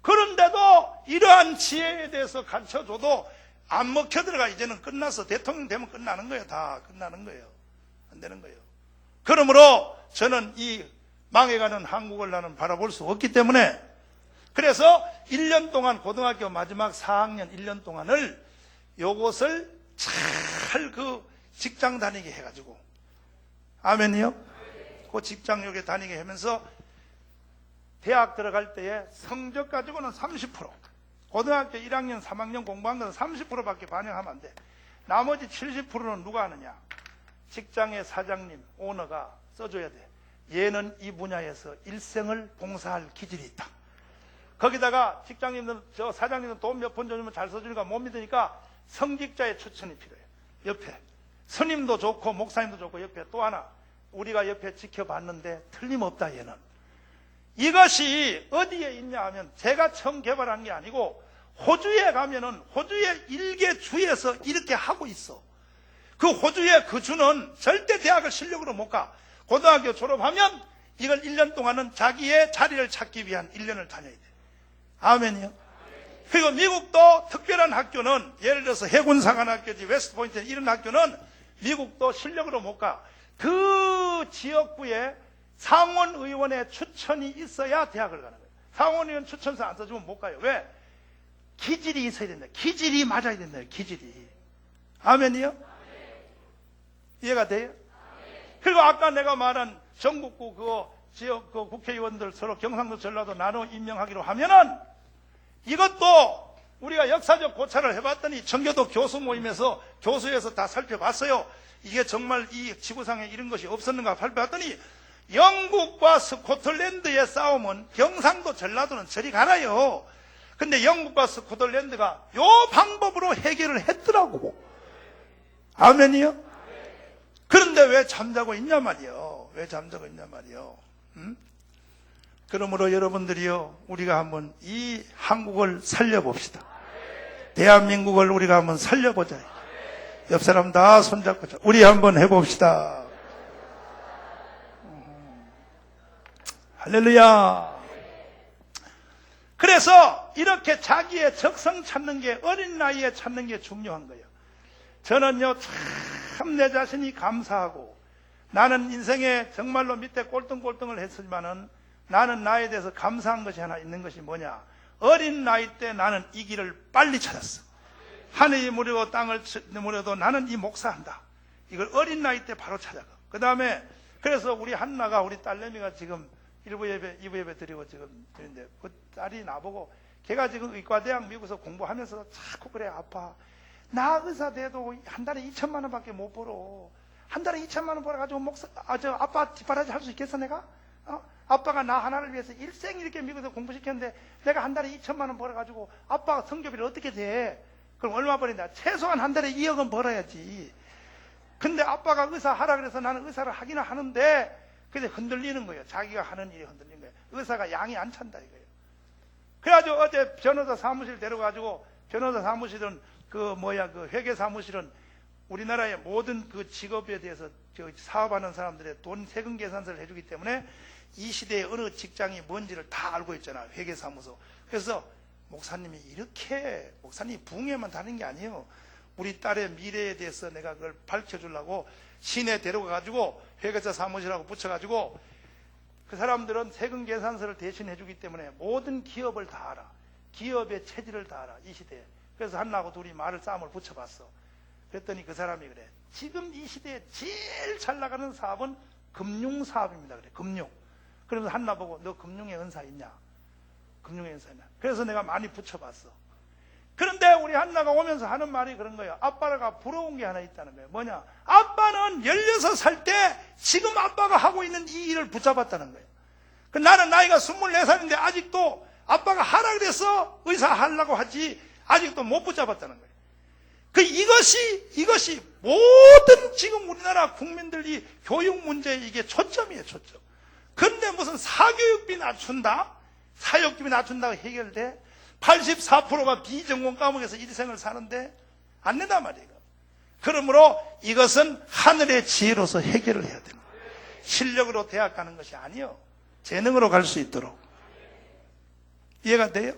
A: 그런데도 이러한 지혜에 대해서 가르쳐줘도 안 먹혀 들어가. 이제는 끝났어. 대통령 되면 끝나는 거예요. 다 끝나는 거예요. 안 되는 거예요. 그러므로 저는 이 망해가는 한국을 나는 바라볼 수 없기 때문에 그래서 1년 동안 고등학교 마지막 4학년 1년 동안을 요것을 잘 직장 다니게 해가지고 아멘이요? 그 직장 요게 다니게 하면서 대학 들어갈 때에 성적 가지고는 30% 고등학교 1학년 3학년 공부한 것은 30%밖에 반영하면 안 돼. 나머지 70%는 누가 하느냐? 직장의 사장님, 오너가 써줘야 돼. 얘는 이 분야에서 일생을 봉사할 기질이 있다. 거기다가 직장님들, 사장님들 돈 몇 푼 주면 잘 써주니까 못 믿으니까 성직자의 추천이 필요해. 옆에. 스님도 좋고 목사님도 좋고 옆에 또 하나. 우리가 옆에 지켜봤는데 틀림없다 얘는. 이것이 어디에 있냐 하면 제가 처음 개발한 게 아니고 호주에 가면은 호주의 일개 주에서 이렇게 하고 있어. 그 호주의 그 주는 절대 대학을 실력으로 못 가. 고등학교 졸업하면 이걸 1년 동안은 자기의 자리를 찾기 위한 1년을 다녀야 돼. 아멘이요. 그리고 미국도 특별한 학교는 예를 들어서 해군사관학교지 웨스트포인트 이런 학교는 미국도 실력으로 못 가. 그 지역부에 상원의원의 추천이 있어야 대학을 가는 거예요. 상원의원 추천서 안 써주면 못 가요. 왜? 기질이 있어야 된다. 기질이 맞아야 된다. 기질이. 아멘이요? 이해가 돼요? 그리고 아까 내가 말한 전국구 지역 국회의원들 서로 경상도 전라도 나눠 임명하기로 하면은 이것도 우리가 역사적 고찰을 해봤더니 청교도 교수 모임에서 교수에서 다 살펴봤어요. 이게 정말 이 지구상에 이런 것이 없었는가 살펴봤더니 영국과 스코틀랜드의 싸움은 경상도 전라도는 저리 가나요. 근데 영국과 스코틀랜드가 요 방법으로 해결을 했더라고. 아멘이요? 그런데 왜 잠자고 있냐 말이요. 왜 잠자고 있냐 말이요. 그러므로 여러분들이요, 우리가 한번 이 한국을 살려봅시다. 대한민국을 우리가 한번 살려보자. 옆 사람 다 손잡고 우리 한번 해봅시다. 할렐루야. 그래서 이렇게 자기의 적성 찾는 게 어린 나이에 찾는 게 중요한 거예요. 저는요, 참 내 자신이 감사하고 나는 인생에 정말로 밑에 꼴등꼴등을 했지만은 나는 나에 대해서 감사한 것이 하나 있는 것이 뭐냐. 어린 나이 때 나는 이 길을 빨리 찾았어. 하늘이 무료고 땅을 무료도 나는 이 목사한다. 이걸 어린 나이 때 바로 찾아가. 그 다음에 그래서 우리 한나가 우리 딸내미가 지금 1부 예배, 2부 예배 드리고 지금 드는데 그 딸이 나보고 걔가 지금 의과대학 미국에서 공부하면서 자꾸 그래 아빠 나 의사 돼도 한 달에 2천만 원밖에 못 벌어. 한 달에 2천만 원 벌어가지고 아빠 뒷바라지 할 수 있겠어 내가? 아빠가 나 하나를 위해서 일생 이렇게 미국에서 공부시켰는데 내가 한 달에 2천만 원 벌어가지고 아빠가 성교비를 어떻게 돼? 그럼 얼마 벌인다? 최소한 한 달에 2억은 벌어야지. 근데 아빠가 의사 하라 그래서 나는 의사를 하기는 하는데 근데 흔들리는 거예요. 자기가 하는 일이 흔들리는 거예요. 의사가 양이 안 찬다 이거예요. 그래가지고 어제 변호사 사무실 데려가지고 변호사 사무실은 그 회계 사무실은 우리나라의 모든 그 직업에 대해서 사업하는 사람들의 돈 세금 계산서를 해주기 때문에 이 시대에 어느 직장이 뭔지를 다 알고 있잖아요. 회계사무소. 그래서 목사님이 이렇게 목사님이 부흥회만 다니는 게 아니에요. 우리 딸의 미래에 대해서 내가 그걸 밝혀주려고 시내 데려가가지고 회계사 사무실하고 붙여가지고 그 사람들은 세금 계산서를 대신해 주기 때문에 모든 기업을 다 알아. 기업의 체질을 다 알아. 이 시대에. 그래서 한나하고 둘이 말을 싸움을 붙여봤어. 그랬더니 그 사람이 그래. 지금 이 시대에 제일 잘 나가는 사업은 금융사업입니다. 그래. 금융. 그러면서 한나 보고 너 금융의 은사 있냐? 금융의 은사 있냐? 그래서 내가 많이 붙여봤어. 그런데 우리 한나가 오면서 하는 말이 그런 거예요. 아빠가 부러운 게 하나 있다는 거예요. 뭐냐? 아빠는 16살 때 지금 아빠가 하고 있는 이 일을 붙잡았다는 거예요. 나는 나이가 24살인데 아직도 아빠가 하라 그래서 의사 하려고 하지 아직도 못 붙잡았다는 거예요. 이것이 모든 지금 우리나라 국민들이 교육 문제에 이게 초점이에요, 초점. 그런데 무슨 사교육비 낮춘다? 사교육비 낮춘다고 해결돼? 84%가 비전공 과목에서 일생을 사는데 안 된단 말이에요. 그러므로 이것은 하늘의 지혜로서 해결을 해야 됩니다. 실력으로 대학 가는 것이 아니요. 재능으로 갈 수 있도록. 이해가 돼요?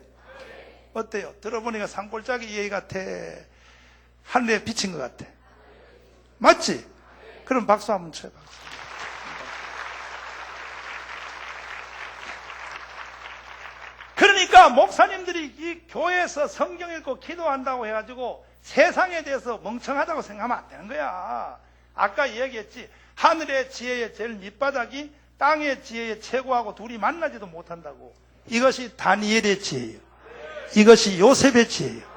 A: 어때요? 들어보니까 산골짜기 이해 같아. 하늘에 비친 것 같아. 맞지? 그럼 박수 한번 쳐봐. 그러니까 목사님들이 이 교회에서 성경 읽고 기도한다고 해가지고 세상에 대해서 멍청하다고 생각하면 안 되는 거야. 아까 얘기했지. 하늘의 지혜의 제일 밑바닥이 땅의 지혜의 최고하고 둘이 만나지도 못한다고. 이것이 다니엘의 지혜예요. 이것이 요셉의 지혜예요.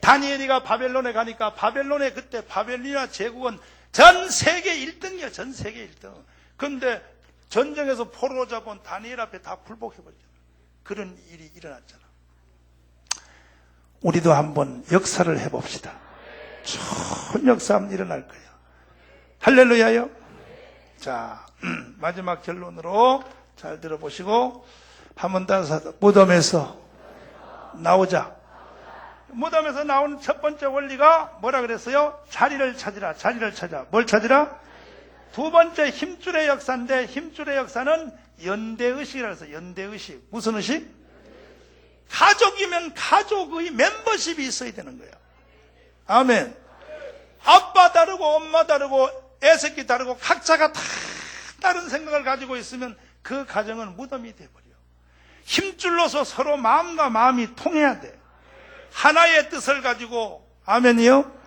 A: 다니엘이가 바벨론에 가니까 바벨론에 그때 바벨로니아 제국은 전 세계 1등이야. 전 세계 1등. 그런데 전쟁에서 포로 잡은 다니엘 앞에 다 굴복해버렸잖아. 그런 일이 일어났잖아. 우리도 한번 역사를 해봅시다. 좋은 역사 한번 일어날 거예요. 할렐루야요. 자, 마지막 결론으로 잘 들어보시고 한번 따라서 무덤에서 나오자. 무덤에서 나온 첫 번째 원리가 뭐라 그랬어요? 자리를 찾으라. 자리를 찾아. 뭘 찾으라? 두 번째 힘줄의 역사인데 힘줄의 역사는 연대의식이라고 해서 연대의식. 무슨 의식? 가족이면 가족의 멤버십이 있어야 되는 거예요. 아멘. 아빠 다르고 엄마 다르고 애새끼 다르고 각자가 다 다른 생각을 가지고 있으면 그 가정은 무덤이 돼버려. 힘줄로서 서로 마음과 마음이 통해야 돼. 하나의 뜻을 가지고, 아멘이요?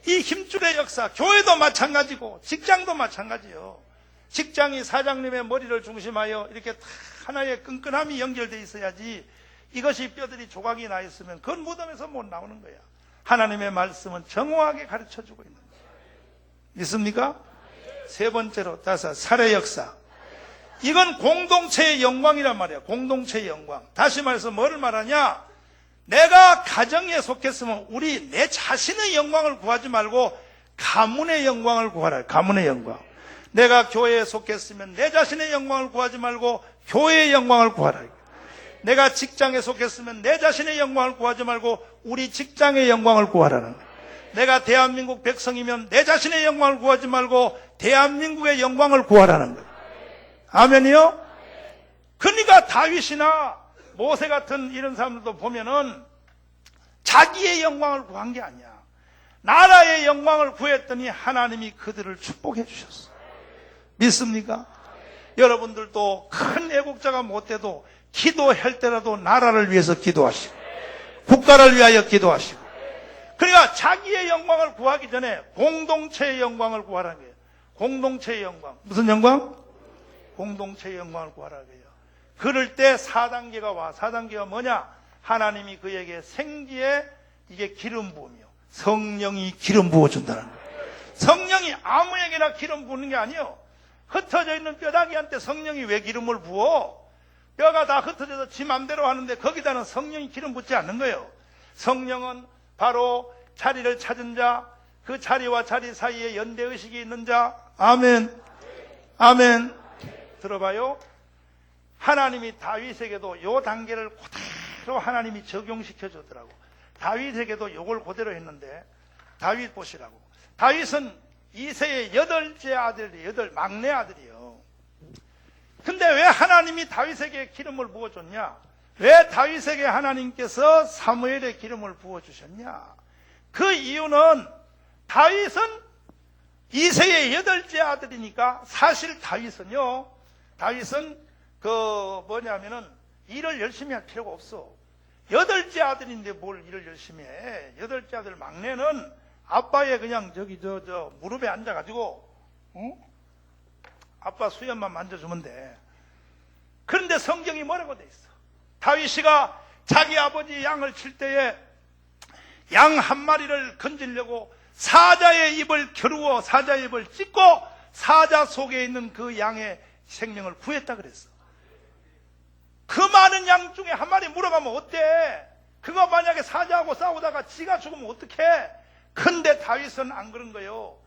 A: 이 힘줄의 역사, 교회도 마찬가지고 직장도 마찬가지요. 직장이 사장님의 머리를 중심하여 이렇게 다 하나의 끈끈함이 연결되어 있어야지, 이것이 뼈들이 조각이 나 있으면 그건 무덤에서 못 나오는 거야. 하나님의 말씀은 정확하게 가르쳐주고 있는 거야. 믿습니까? 세 번째로, 살의 역사. 이건 공동체의 영광이란 말이야. 공동체의 영광. 다시 말해서 뭐를 말하냐? 내가 가정에 속했으면 내 자신의 영광을 구하지 말고 가문의 영광을 구하라. 가문의 영광. 내가 교회에 속했으면 내 자신의 영광을 구하지 말고 교회의 영광을 구하라. 내가 직장에 속했으면 내 자신의 영광을 구하지 말고 우리 직장의 영광을 구하라는 거야. 내가 대한민국 백성이면 내 자신의 영광을 구하지 말고 대한민국의 영광을 구하라는 거야. 아멘이요? 그러니까 다윗이나 모세 같은 이런 사람들도 보면은 자기의 영광을 구한 게 아니야. 나라의 영광을 구했더니 하나님이 그들을 축복해 주셨어. 믿습니까? 여러분들도 큰 애국자가 못 돼도 기도할 때라도 나라를 위해서 기도하시고 국가를 위하여 기도하시고, 그러니까 자기의 영광을 구하기 전에 공동체의 영광을 구하라는 거예요. 공동체의 영광. 무슨 영광? 공동체의 영광을 구하라는 거예요. 그럴 때 4단계가 와. 4단계가 뭐냐? 하나님이 그에게 생기에 이게 기름 부음이요. 성령이 기름 부어준다는 거예요. 성령이 아무에게나 기름 부는 게 아니에요. 흩어져 있는 뼈다귀한테 성령이 왜 기름을 부어? 뼈가 다 흩어져서 지 맘대로 하는데 거기다는 성령이 기름 붓지 않는 거예요. 성령은 바로 자리를 찾은 자, 그 자리와 자리 사이에 연대의식이 있는 자. 아멘. 아멘. 들어봐요. 하나님이 다윗에게도 요 단계를 그대로 하나님이 적용시켜 주더라고. 다윗에게도 요걸 그대로 했는데, 다윗 보시라고. 다윗은 이새의 8째 아들이, 막내 아들이요. 근데 왜 하나님이 다윗에게 기름을 부어줬냐? 왜 다윗에게 하나님께서 사무엘의 기름을 부어주셨냐? 그 이유는 다윗은 이새의 8째 아들이니까, 사실 다윗은 뭐냐면은 일을 열심히 할 필요가 없어. 8째 아들인데 뭘 일을 열심히 해. 8째 아들 막내는 아빠의 그냥 무릎에 앉아가지고, 아빠 수염만 만져주면 돼. 그런데 성경이 뭐라고 돼 있어? 다윗이가 자기 아버지 양을 칠 때에 양 한 마리를 건지려고 사자의 입을 겨루어 사자의 입을 찢고 사자 속에 있는 그 양의 생명을 구했다 그랬어. 그 많은 양 중에 한 마리 물어가면 어때? 그거 만약에 사자하고 싸우다가 지가 죽으면 어떡해? 근데 다윗은 안 그런 거예요.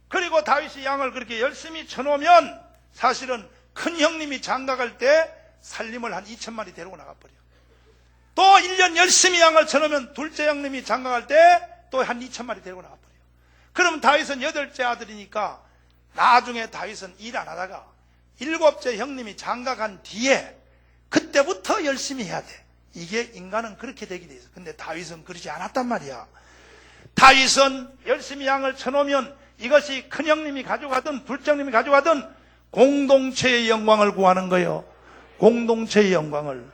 A: 그리고 다윗이 양을 그렇게 열심히 쳐놓으면 사실은 큰 형님이 장가갈 때 살림을 한 2,000마리 데리고 나가버려. 또 1년 열심히 양을 쳐놓으면 둘째 형님이 장가갈 때 또 한 2,000마리 데리고 나가버려. 그럼 다윗은 8째 아들이니까 나중에 다윗은 일 안 하다가 7째 형님이 장가간 뒤에 그때부터 열심히 해야 돼. 이게 인간은 그렇게 되게 돼 있어. 근데 다윗은 그러지 않았단 말이야. 다윗은 열심히 양을 쳐놓으면 이것이 큰 형님이 가져가든 둘째 형님이 가져가든 공동체의 영광을 구하는 거예요. 공동체의 영광을.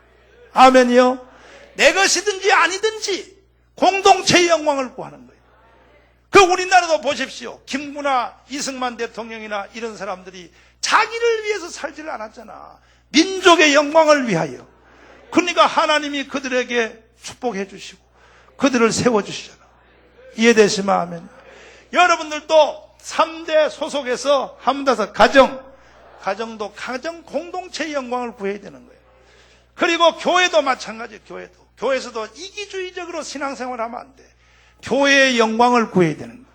A: 아멘이요. 내 것이든지 아니든지 공동체의 영광을 구하는 거예요. 그 우리나라도 보십시오. 김구나 이승만 대통령이나 이런 사람들이 자기를 위해서 살지를 않았잖아. 민족의 영광을 위하여. 그러니까 하나님이 그들에게 축복해 주시고 그들을 세워주시잖아. 이해되시면 아멘. 여러분들도 3대 소속에서 한문다서 가정도 가정 공동체의 영광을 구해야 되는 거예요. 그리고 교회도 마찬가지예요. 교회에서도 이기주의적으로 신앙생활을 하면 안 돼. 교회의 영광을 구해야 되는 거예요.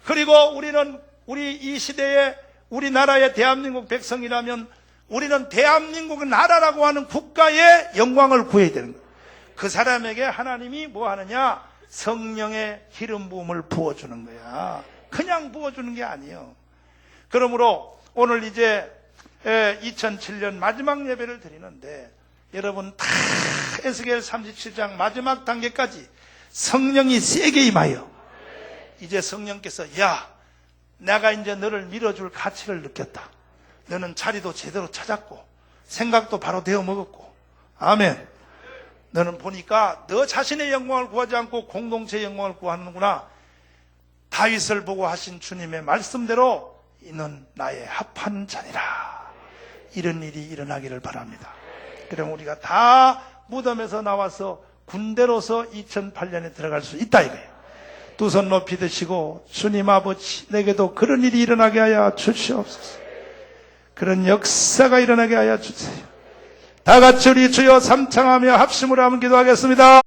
A: 그리고 우리 이 시대에 우리나라의 대한민국 백성이라면 우리는 대한민국 나라라고 하는 국가의 영광을 구해야 되는 거예요. 그 사람에게 하나님이 뭐 하느냐? 성령의 기름 부음을 부어주는 거야. 그냥 부어주는 게 아니에요. 그러므로 오늘 이제 2007년 마지막 예배를 드리는데 여러분 다 에스겔 37장 마지막 단계까지 성령이 세게 임하여 이제 성령께서 야 내가 이제 너를 밀어줄 가치를 느꼈다. 너는 자리도 제대로 찾았고 생각도 바로 되어 먹었고 아멘. 너는 보니까 너 자신의 영광을 구하지 않고 공동체의 영광을 구하는구나. 다윗을 보고 하신 주님의 말씀대로 이는 나의 합한 자니라. 이런 일이 일어나기를 바랍니다. 그럼 우리가 다 무덤에서 나와서 군대로서 2008년에 들어갈 수 있다 이거예요. 두 손 높이 드시고 주님 아버지 내게도 그런 일이 일어나게 하여 주시옵소서. 그런 역사가 일어나게 하여 주세요. 다 같이 우리 주여 삼창하며 합심으로 한번 기도하겠습니다.